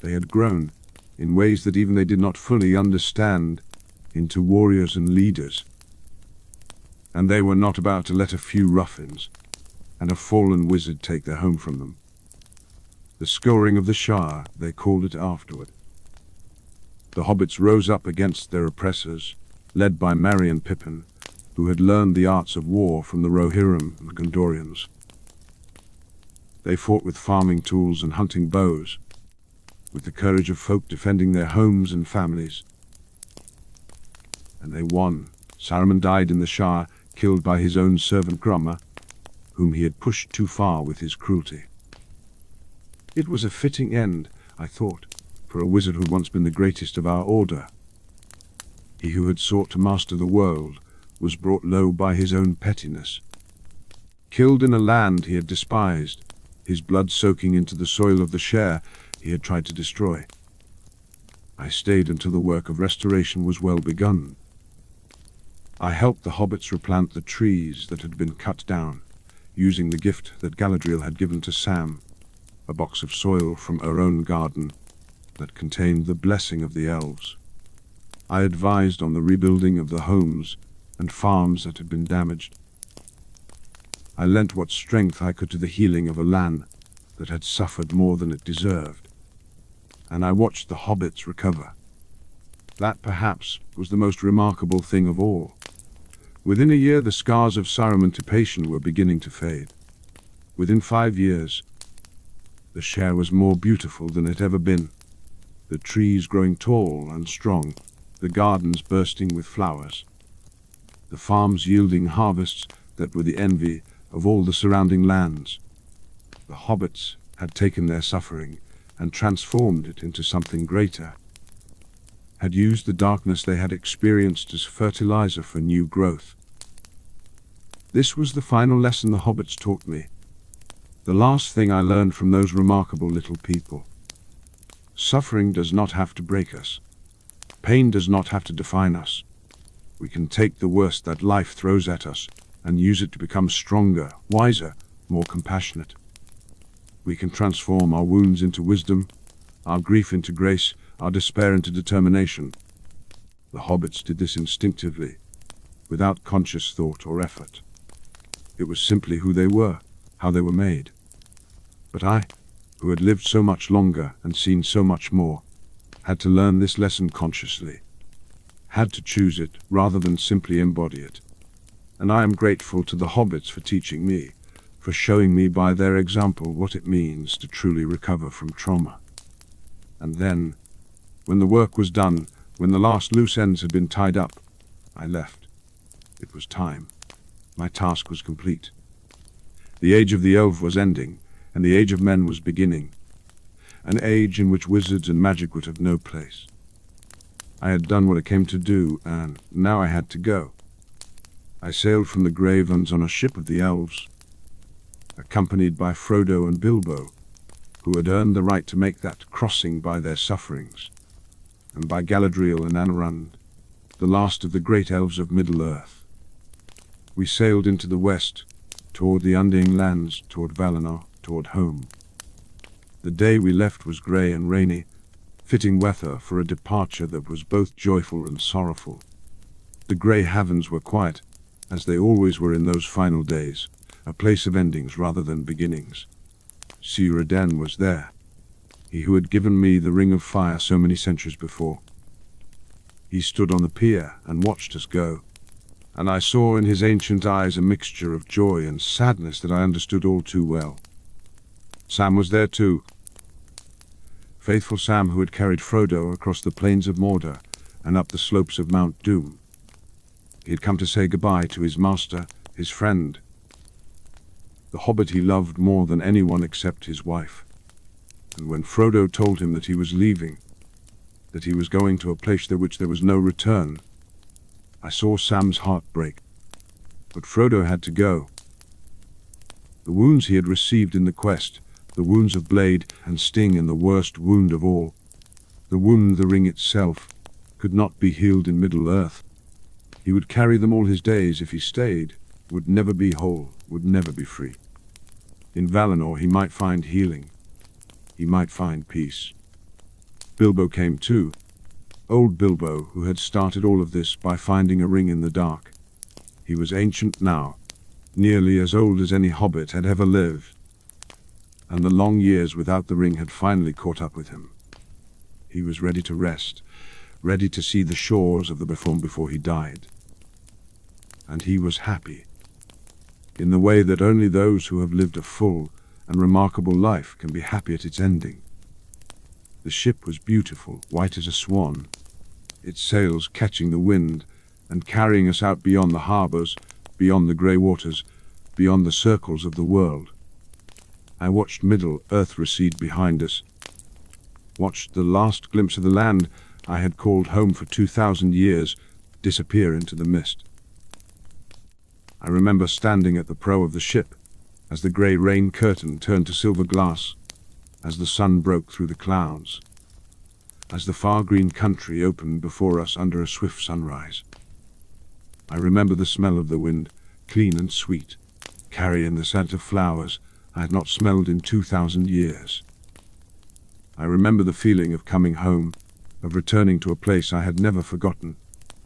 They had grown, in ways that even they did not fully understand, into warriors and leaders. And they were not about to let a few ruffians and a fallen wizard take their home from them. The scouring of the Shire, they called it afterward. The hobbits rose up against their oppressors, led by Merry and Pippin, who had learned the arts of war from the Rohirrim and Gondorians. They fought with farming tools and hunting bows, with the courage of folk defending their homes and families. And they won. Saruman died in the Shire, killed by his own servant Grumma, whom he had pushed too far with his cruelty. It was a fitting end, I thought, for a wizard who had once been the greatest of our order. He who had sought to master the world was brought low by his own pettiness. Killed in a land he had despised, his blood soaking into the soil of the Shire he had tried to destroy. I stayed until the work of restoration was well begun. I helped the hobbits replant the trees that had been cut down, using the gift that Galadriel had given to Sam, a box of soil from her own garden that contained the blessing of the elves. I advised on the rebuilding of the homes and farms that had been damaged. I lent what strength I could to the healing of a land that had suffered more than it deserved, and I watched the hobbits recover. That perhaps was the most remarkable thing of all. Within a year the scars of Saruman Tipation were beginning to fade. Within 5 years, the Shire was more beautiful than it had ever been, the trees growing tall and strong, the gardens bursting with flowers, the farms yielding harvests that were the envy of all the surrounding lands. The hobbits had taken their suffering and transformed it into something greater, had used the darkness they had experienced as fertilizer for new growth. This was the final lesson the hobbits taught me, the last thing I learned from those remarkable little people. Suffering does not have to break us. Pain does not have to define us. We can take the worst that life throws at us and use it to become stronger, wiser, more compassionate. We can transform our wounds into wisdom, our grief into grace, our despair into determination. The hobbits did this instinctively, without conscious thought or effort. It was simply who they were, how they were made. But I, who had lived so much longer and seen so much more, had to learn this lesson consciously, had to choose it rather than simply embody it. And I am grateful to the hobbits for teaching me, for showing me by their example what it means to truly recover from trauma. And then, when the work was done, when the last loose ends had been tied up, I left. It was time. My task was complete. The age of the elf was ending, and the age of men was beginning, an age in which wizards and magic would have no place. I had done what I came to do, and now I had to go. I sailed from the Gravelands on a ship of the elves, accompanied by Frodo and Bilbo, who had earned the right to make that crossing by their sufferings, and by Galadriel and Anarund, the last of the great elves of Middle-earth. We sailed into the west, toward the Undying lands, toward Valinor, toward home. The day we left was grey and rainy, fitting weather for a departure that was both joyful and sorrowful. The grey heavens were quiet, as they always were in those final days, a place of endings rather than beginnings. Círdan was there, he who had given me the Ring of Fire so many centuries before. He stood on the pier and watched us go, and I saw in his ancient eyes a mixture of joy and sadness that I understood all too well. Sam was there too. Faithful Sam, who had carried Frodo across the plains of Mordor and up the slopes of Mount Doom. He had come to say goodbye to his master, his friend, the hobbit he loved more than anyone except his wife. And when Frodo told him that he was leaving, that he was going to a place to which there was no return, I saw Sam's heart break. But Frodo had to go. The wounds he had received in the quest, the wounds of blade and sting, and the worst wound of all, the wound the ring itself, could not be healed in Middle-earth. He would carry them all his days if he stayed, would never be whole, would never be free. In Valinor he might find healing. He might find peace. Bilbo came too. Old Bilbo, who had started all of this by finding a ring in the dark. He was ancient now, nearly as old as any hobbit had ever lived, and the long years without the ring had finally caught up with him. He was ready to rest, ready to see the shores of the Bifrost before he died. And he was happy, in the way that only those who have lived a full and remarkable life can be happy at its ending. The ship was beautiful, white as a swan, its sails catching the wind and carrying us out beyond the harbours, beyond the grey waters, beyond the circles of the world. I watched Middle-earth recede behind us, watched the last glimpse of the land I had called home for 2,000 years disappear into the mist. I remember standing at the prow of the ship as the grey rain curtain turned to silver glass, as the sun broke through the clouds, as the far green country opened before us under a swift sunrise. I remember the smell of the wind, clean and sweet, carrying the scent of flowers I had not smelled in 2,000 years. I remember the feeling of coming home, of returning to a place I had never forgotten,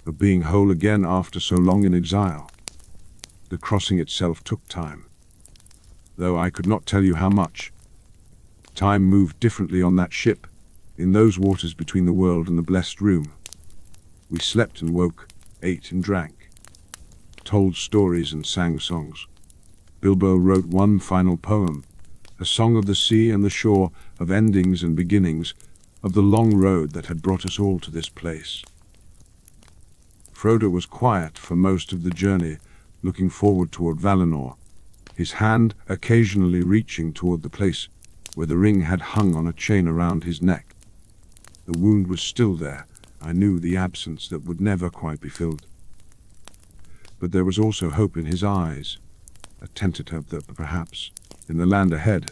of being whole again after so long in exile. The crossing itself took time, though I could not tell you how much. Time moved differently on that ship, in those waters between the world and the blessed room. We slept and woke, ate and drank, told stories and sang songs. Bilbo wrote one final poem, a song of the sea and the shore, of endings and beginnings, of the long road that had brought us all to this place. Frodo was quiet for most of the journey, looking forward toward Valinor, his hand occasionally reaching toward the place where the ring had hung on a chain around his neck. The wound was still there. I knew the absence that would never quite be filled. But there was also hope in his eyes, a tentative that perhaps, in the land ahead,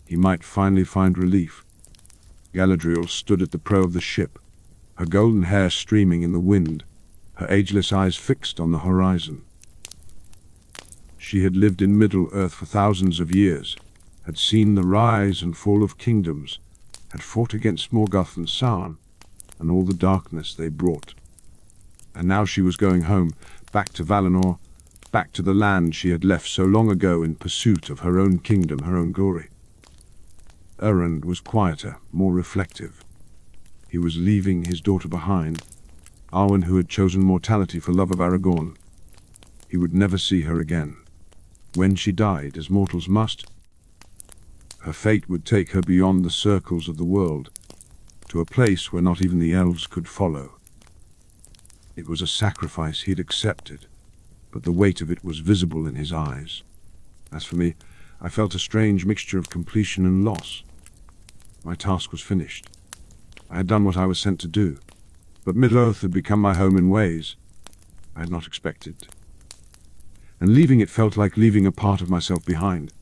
he might finally find relief. Galadriel stood at the prow of the ship, her golden hair streaming in the wind, her ageless eyes fixed on the horizon. She had lived in Middle-earth for thousands of years, had seen the rise and fall of kingdoms, had fought against Morgoth and Sauron, and all the darkness they brought. And now she was going home, back to Valinor, back to the land she had left so long ago in pursuit of her own kingdom, her own glory. Elrond was quieter, more reflective. He was leaving his daughter behind, Arwen, who had chosen mortality for love of Aragorn. He would never see her again. When she died, as mortals must, her fate would take her beyond the circles of the world, to a place where not even the elves could follow. It was a sacrifice he'd accepted, but the weight of it was visible in his eyes. As for me, I felt a strange mixture of completion and loss. My task was finished. I had done what I was sent to do, but Middle-earth had become my home in ways I had not expected. and leaving it felt like leaving a part of myself behind.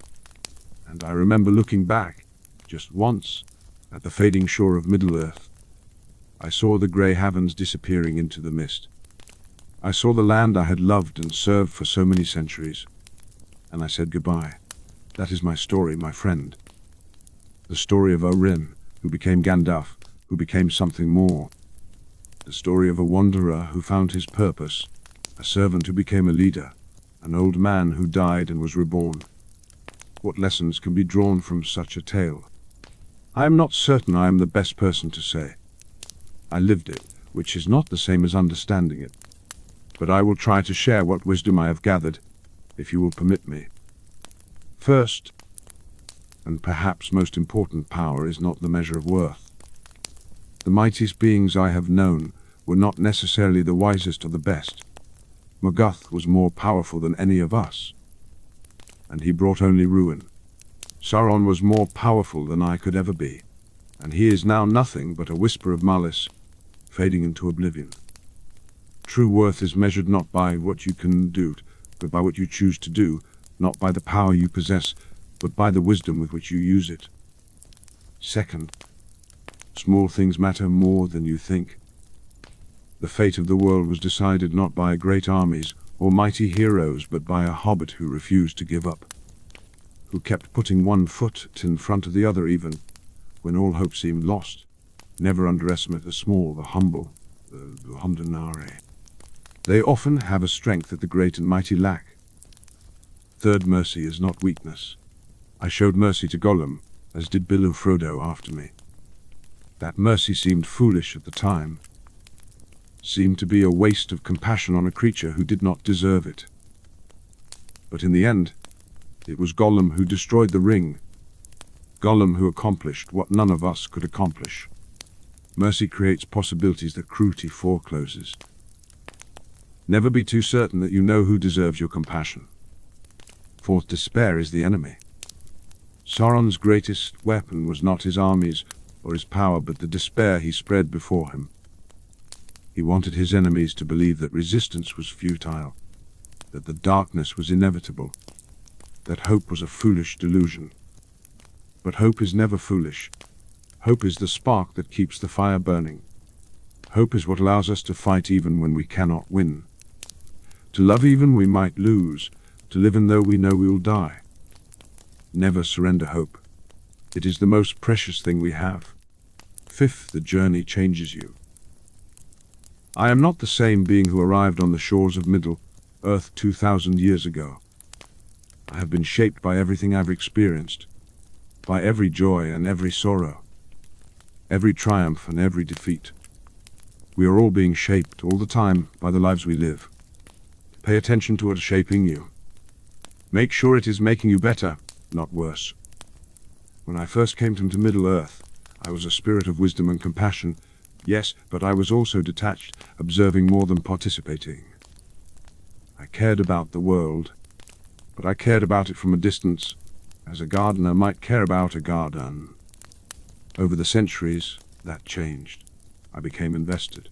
And I remember looking back, just once, at the fading shore of Middle-earth. I saw the grey heavens disappearing into the mist. I saw the land I had loved and served for so many centuries. And I said goodbye. That is my story, my friend. The story of Orin, who became Gandalf, who became something more. The story of a wanderer who found his purpose, a servant who became a leader, an old man who died and was reborn. What lessons can be drawn from such a tale? I am not certain I am the best person to say. I lived it, which is not the same as understanding it. But I will try to share what wisdom I have gathered, if you will permit me. First, and perhaps most important, power is not the measure of worth. The mightiest beings I have known were not necessarily the wisest or the best. Morgoth was more powerful than any of us, and he brought only ruin. Sauron was more powerful than I could ever be, and he is now nothing but a whisper of malice, fading into oblivion. True worth is measured not by what you can do, but by what you choose to do, not by the power you possess, but by the wisdom with which you use it. Second, small things matter more than you think. The fate of the world was decided not by great armies or mighty heroes, but by a hobbit who refused to give up, who kept putting one foot in front of the other even when all hope seemed lost. Never underestimate the small, the humble, the Humdanare. They often have a strength that the great and mighty lack. Third, mercy is not weakness. I showed mercy to Gollum, as did Bilbo Frodo after me. That mercy seemed foolish at the time, seemed to be a waste of compassion on a creature who did not deserve it. But in the end, it was Gollum who destroyed the ring, Gollum who accomplished what none of us could accomplish. Mercy creates possibilities that cruelty forecloses. Never be too certain that you know who deserves your compassion. Fourth, despair is the enemy. Sauron's greatest weapon was not his armies or his power, but the despair he spread before him. He wanted his enemies to believe that resistance was futile, that the darkness was inevitable, that hope was a foolish delusion. But hope is never foolish. Hope is the spark that keeps the fire burning. Hope is what allows us to fight even when we cannot win, to love even we might lose, to live even though we know we will die. Never surrender hope. It is the most precious thing we have. Fifth, the journey changes you. I am not the same being who arrived on the shores of Middle-earth 2,000 years ago. I have been shaped by everything I've experienced, by every joy and every sorrow, every triumph and every defeat. We are all being shaped all the time by the lives we live. Pay attention to what is shaping you. Make sure it is making you better, not worse. When I first came to Middle-earth, I was a spirit of wisdom and compassion, yes, but I was also detached, observing more than participating. I cared about the world, but I cared about it from a distance, as a gardener might care about a garden. Over the centuries, that changed. I became invested.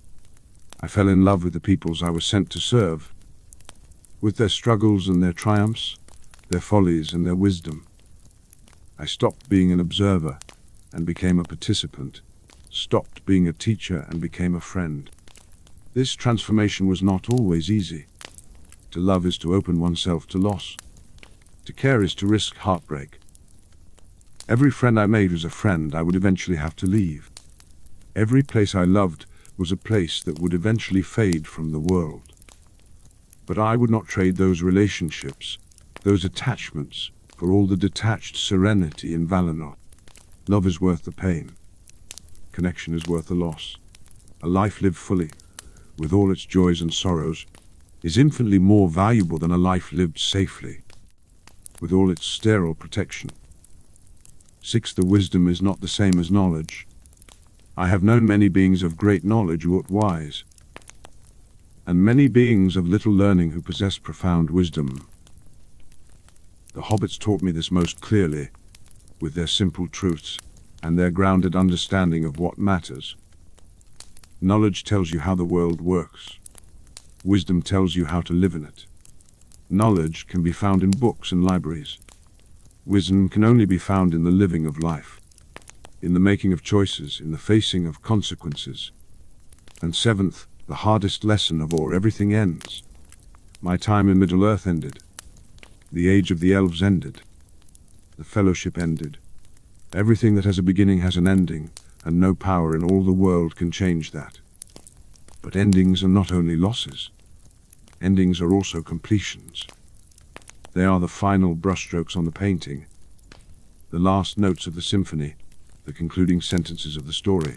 I fell in love with the peoples I was sent to serve, with their struggles and their triumphs, their follies and their wisdom. I stopped being an observer and became a participant, stopped being a teacher and became a friend. This transformation was not always easy. To love is to open oneself to loss. To care is to risk heartbreak. Every friend I made was a friend I would eventually have to leave. Every place I loved was a place that would eventually fade from the world. But I would not trade those relationships, those attachments, for all the detached serenity in Valinor. Love is worth the pain. Connection is worth the loss. A life lived fully, with all its joys and sorrows, is infinitely more valuable than a life lived safely, with all its sterile protection. Sixth, the wisdom is not the same as knowledge. I have known many beings of great knowledge who are wise, and many beings of little learning who possess profound wisdom. The hobbits taught me this most clearly, with their simple truths and their grounded understanding of what matters. Knowledge tells you how the world works. Wisdom tells you how to live in it. Knowledge can be found in books and libraries. Wisdom can only be found in the living of life, in the making of choices, in the facing of consequences. And seventh, the hardest lesson of all, everything ends. My time in Middle-earth ended. The age of the elves ended. The fellowship ended. Everything that has a beginning has an ending, and no power in all the world can change that. But endings are not only losses. Endings are also completions. They are the final brushstrokes on the painting, the last notes of the symphony, the concluding sentences of the story.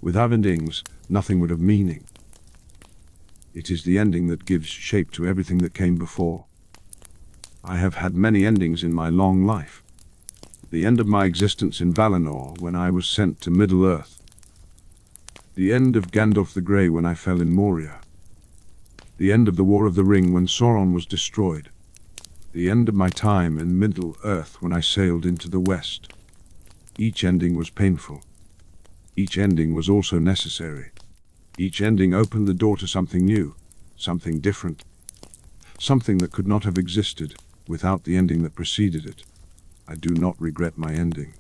Without endings, nothing would have meaning. It is the ending that gives shape to everything that came before. I have had many endings in my long life. The end of my existence in Valinor when I was sent to Middle-earth. The end of Gandalf the Grey when I fell in Moria. The end of the War of the Ring when Sauron was destroyed. The end of my time in Middle-earth when I sailed into the West. Each ending was painful. Each ending was also necessary. Each ending opened the door to something new, something different, something that could not have existed without the ending that preceded it. I do not regret my ending.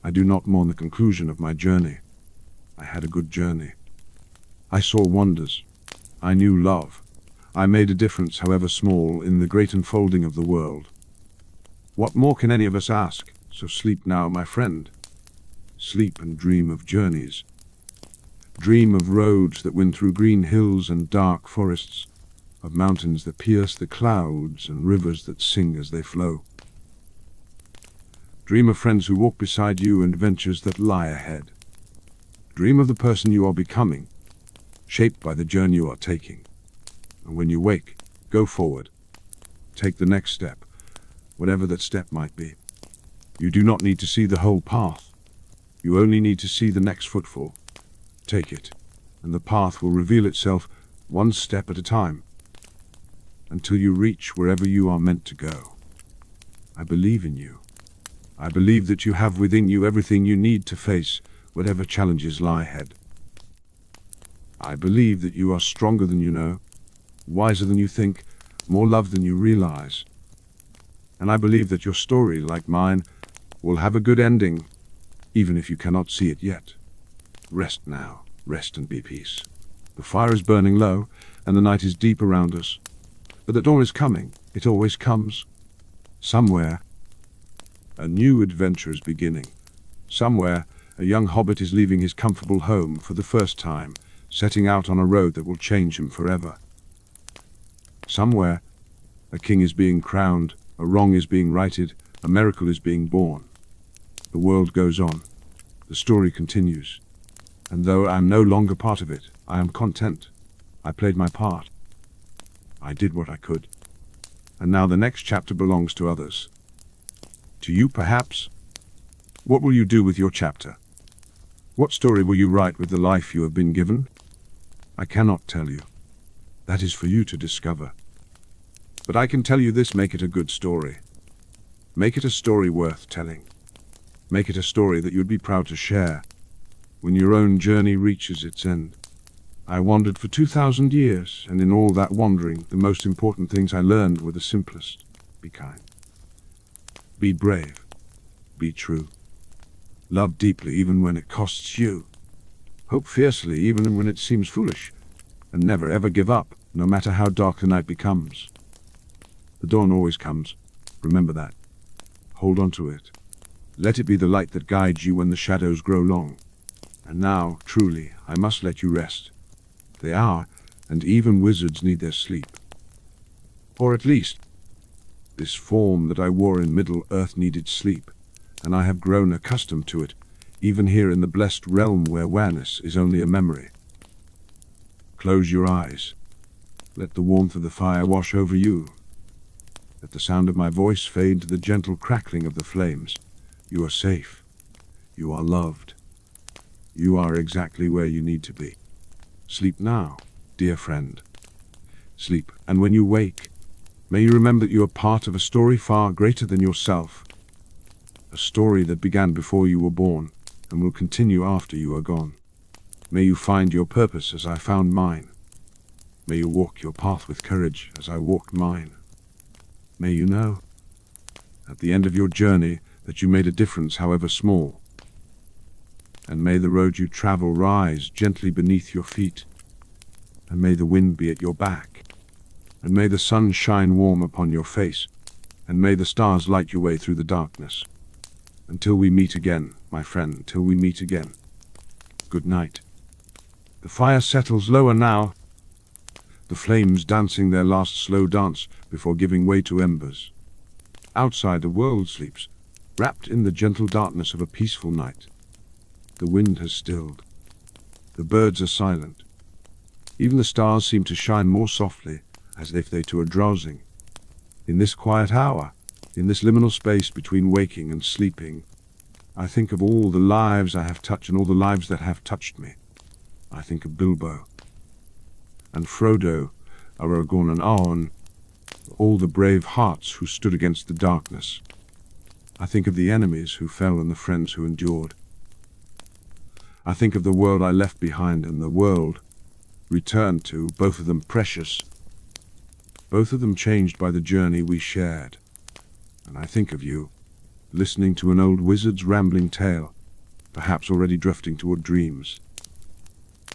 I do not mourn the conclusion of my journey. I had a good journey. I saw wonders. I knew love. I made a difference, however small, in the great unfolding of the world. What more can any of us ask? So sleep now, my friend. Sleep and dream of journeys. Dream of roads that win through green hills and dark forests, of mountains that pierce the clouds and rivers that sing as they flow. Dream of friends who walk beside you and ventures that lie ahead. Dream of the person you are becoming, shaped by the journey you are taking. And when you wake, go forward. Take the next step, whatever that step might be. You do not need to see the whole path. You only need to see the next footfall. Take it, and the path will reveal itself one step at a time, until you reach wherever you are meant to go. I believe in you. I believe that you have within you everything you need to face whatever challenges lie ahead. I believe that you are stronger than you know, wiser than you think, more loved than you realize. And I believe that your story, like mine, will have a good ending, even if you cannot see it yet. Rest now, rest and be peace. The fire is burning low, and the night is deep around us. But the dawn is coming, it always comes. Somewhere, a new adventure is beginning. Somewhere, a young hobbit is leaving his comfortable home for the first time, setting out on a road that will change him forever. Somewhere, a king is being crowned, a wrong is being righted, a miracle is being born. The world goes on. The story continues. And though I am no longer part of it, I am content. I played my part. I did what I could. And now the next chapter belongs to others. To you, perhaps? What will you do with your chapter? What story will you write with the life you have been given? I cannot tell you. That is for you to discover. But I can tell you this: make it a good story. Make it a story worth telling. Make it a story that you'd be proud to share when your own journey reaches its end. I wandered for 2,000 years, and in all that wandering, the most important things I learned were the simplest. Be kind. Be brave. Be true. Love deeply even when it costs you. Hope fiercely even when it seems foolish. And never ever give up, no matter how dark the night becomes. The dawn always comes. Remember that. Hold on to it. Let it be the light that guides you when the shadows grow long. And now, truly, I must let you rest. They are, and even wizards need their sleep. Or at least, this form that I wore in Middle-earth needed sleep, and I have grown accustomed to it, even here in the blessed realm where awareness is only a memory. Close your eyes. Let the warmth of the fire wash over you. Let the sound of my voice fade to the gentle crackling of the flames. You are safe. You are loved. You are exactly where you need to be. Sleep now, dear friend. Sleep, and when you wake, may you remember that you are part of a story far greater than yourself. A story that began before you were born and will continue after you are gone. May you find your purpose as I found mine. May you walk your path with courage as I walked mine. May you know, at the end of your journey, that you made a difference, however small. And may the road you travel rise gently beneath your feet, and may the wind be at your back, and may the sun shine warm upon your face, and may the stars light your way through the darkness. Until we meet again, my friend, till we meet again. Good night. The fire settles lower now, the flames dancing their last slow dance before giving way to embers. Outside the world sleeps, wrapped in the gentle darkness of a peaceful night. The wind has stilled. The birds are silent. Even the stars seem to shine more softly, as if they too are drowsing. In this quiet hour, in this liminal space between waking and sleeping, I think of all the lives I have touched and all the lives that have touched me. I think of Bilbo and Frodo, Aragorn and Arwen, all the brave hearts who stood against the darkness. I think of the enemies who fell and the friends who endured. I think of the world I left behind and the world returned to, both of them precious, both of them changed by the journey we shared. And I think of you, listening to an old wizard's rambling tale, perhaps already drifting toward dreams.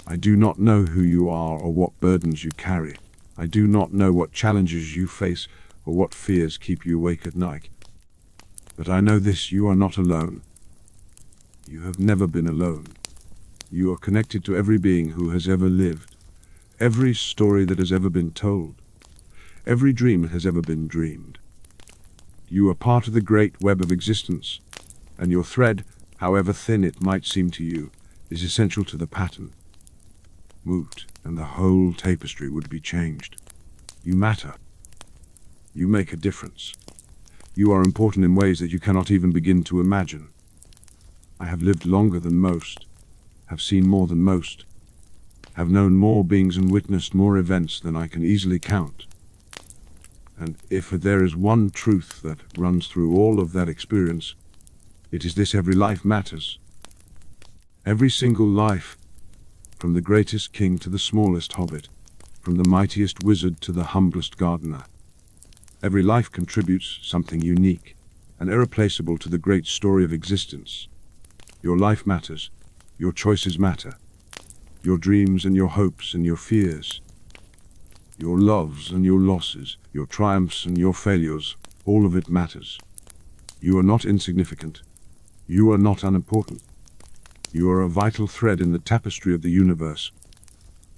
I do not know who you are or what burdens you carry. I do not know what challenges you face or what fears keep you awake at night. But I know this: you are not alone. You have never been alone. You are connected to every being who has ever lived, every story that has ever been told, every dream that has ever been dreamed. You are part of the great web of existence, and your thread, however thin it might seem to you, is essential to the pattern. Moved, and the whole tapestry would be changed. You matter. You make a difference. You are important in ways that you cannot even begin to imagine. I have lived longer than most, have seen more than most, have known more beings and witnessed more events than I can easily count. And if there is one truth that runs through all of that experience, it is this: every life matters. Every single life, from the greatest king to the smallest hobbit, from the mightiest wizard to the humblest gardener. Every life contributes something unique and irreplaceable to the great story of existence. Your life matters. Your choices matter. Your dreams and your hopes and your fears. Your loves and your losses, your triumphs and your failures, all of it matters. You are not insignificant. You are not unimportant. You are a vital thread in the tapestry of the universe,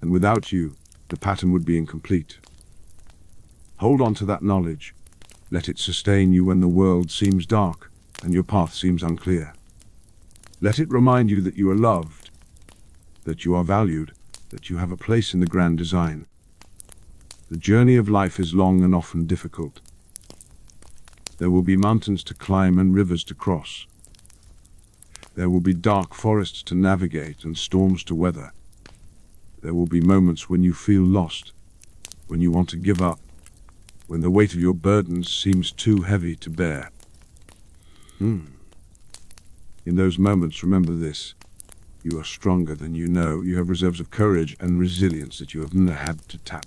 and without you, the pattern would be incomplete. Hold on to that knowledge. Let it sustain you when the world seems dark and your path seems unclear. Let it remind you that you are loved, that you are valued, that you have a place in the grand design. The journey of life is long and often difficult. There will be mountains to climb and rivers to cross. There will be dark forests to navigate and storms to weather. There will be moments when you feel lost, when you want to give up, when the weight of your burdens seems too heavy to bear. In those moments, remember this: you are stronger than you know. You have reserves of courage and resilience that you have never had to tap.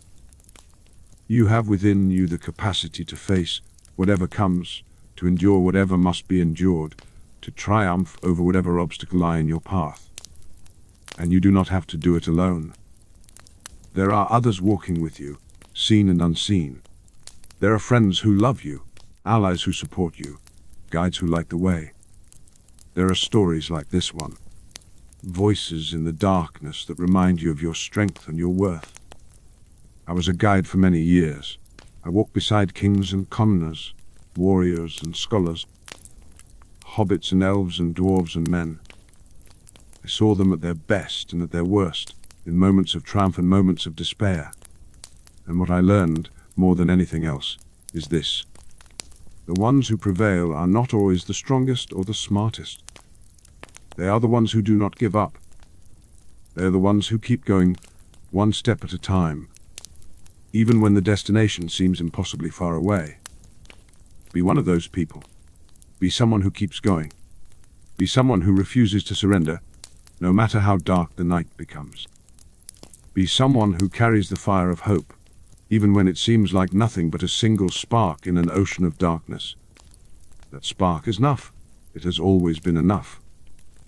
You have within you the capacity to face whatever comes, to endure whatever must be endured, to triumph over whatever obstacle lie in your path. And you do not have to do it alone. There are others walking with you, seen and unseen. There are friends who love you, allies who support you, guides who light the way. There are stories like this one, voices in the darkness that remind you of your strength and your worth. I was a guide for many years. I walked beside kings and commoners, warriors and scholars, hobbits and elves and dwarves and men. I saw them at their best and at their worst, in moments of triumph and moments of despair. And what I learned, more than anything else, is this: the ones who prevail are not always the strongest or the smartest. They are the ones who do not give up. They are the ones who keep going, one step at a time, even when the destination seems impossibly far away. Be one of those people. Be someone who keeps going. Be someone who refuses to surrender, no matter how dark the night becomes. Be someone who carries the fire of hope, even when it seems like nothing but a single spark in an ocean of darkness. That spark is enough. It has always been enough.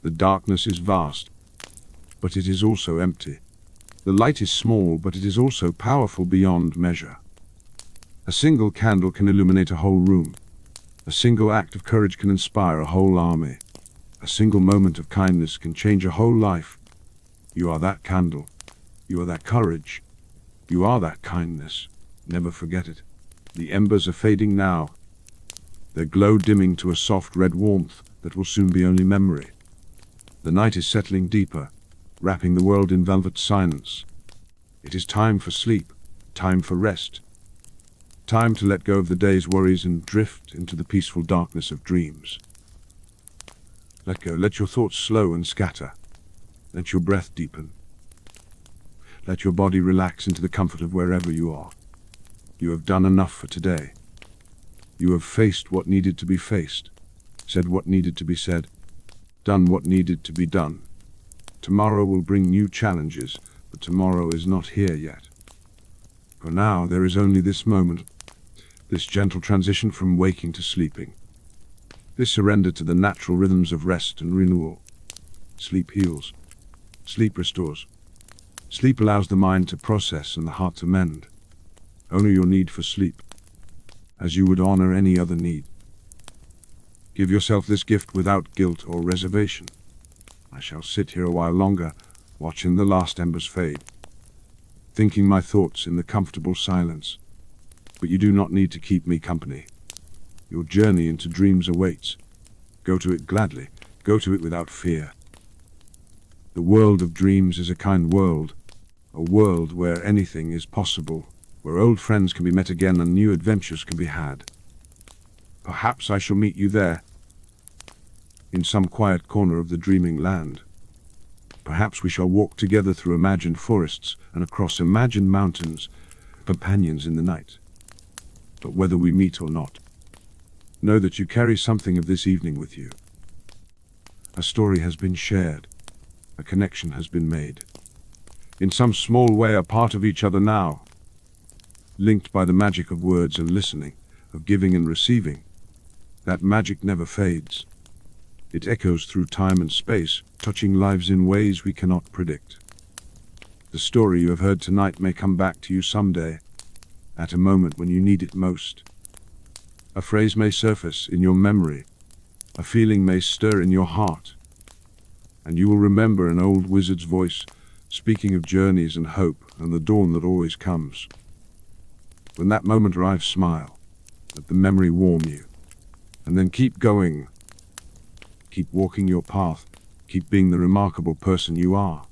The darkness is vast, but it is also empty. The light is small, but it is also powerful beyond measure. A single candle can illuminate a whole room. A single act of courage can inspire a whole army. A single moment of kindness can change a whole life. You are that candle. You are that courage. You are that kindness. Never forget it. The embers are fading now. Their glow dimming to a soft red warmth that will soon be only memory. The night is settling deeper, wrapping the world in velvet silence. It is time for sleep, time for rest. Time to let go of the day's worries and drift into the peaceful darkness of dreams. Let go. Let your thoughts slow and scatter. Let your breath deepen. Let your body relax into the comfort of wherever you are. You have done enough for today. You have faced what needed to be faced, said what needed to be said, done what needed to be done. Tomorrow will bring new challenges, but tomorrow is not here yet. For now, there is only this moment, this gentle transition from waking to sleeping, this surrender to the natural rhythms of rest and renewal. Sleep heals. Sleep restores. Sleep allows the mind to process and the heart to mend. Honor your need for sleep, as you would honor any other need. Give yourself this gift without guilt or reservation. I shall sit here a while longer, watching the last embers fade, thinking my thoughts in the comfortable silence. But you do not need to keep me company. Your journey into dreams awaits. Go to it gladly. Go to it without fear. The world of dreams is a kind world, a world where anything is possible, where old friends can be met again and new adventures can be had. Perhaps I shall meet you there, in some quiet corner of the dreaming land. Perhaps we shall walk together through imagined forests and across imagined mountains, companions in the night. But whether we meet or not, know that you carry something of this evening with you. A story has been shared. A connection has been made. In some small way, a part of each other now, linked by the magic of words and listening, of giving and receiving. That magic never fades. It echoes through time and space, touching lives in ways we cannot predict. The story you have heard tonight may come back to you someday, at a moment when you need it most. A phrase may surface in your memory. A feeling may stir in your heart. And you will remember an old wizard's voice, speaking of journeys and hope and the dawn that always comes. When that moment arrives, smile. Let the memory warm you. And then keep going. Keep walking your path. Keep being the remarkable person you are.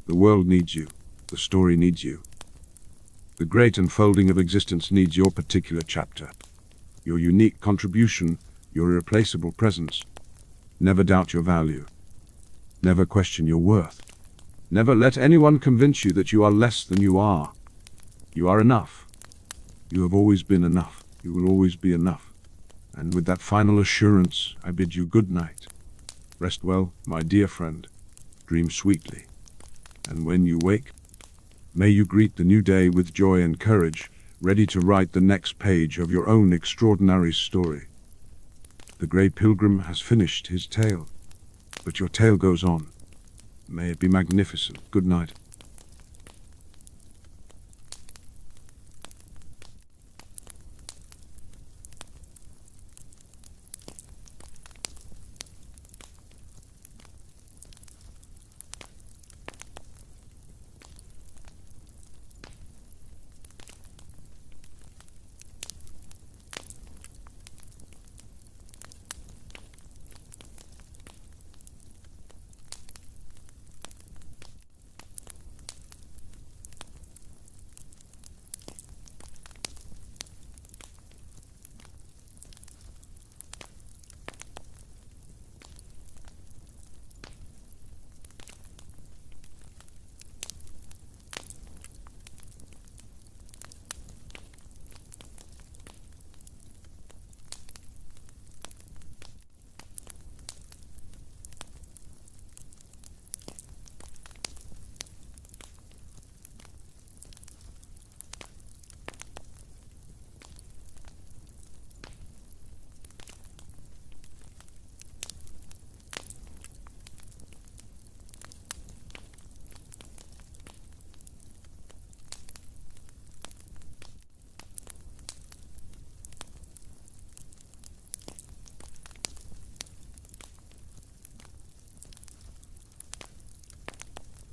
The world needs you. The story needs you. The great unfolding of existence needs your particular chapter. Your unique contribution, your irreplaceable presence. Never doubt your value. Never question your worth. Never let anyone convince you that you are less than you are. You are enough. You have always been enough. You will always be enough. And with that final assurance, I bid you good night. Rest well, my dear friend. Dream sweetly. And when you wake, may you greet the new day with joy and courage, ready to write the next page of your own extraordinary story. The grey pilgrim has finished his tale, but your tale goes on. May it be magnificent. Good night.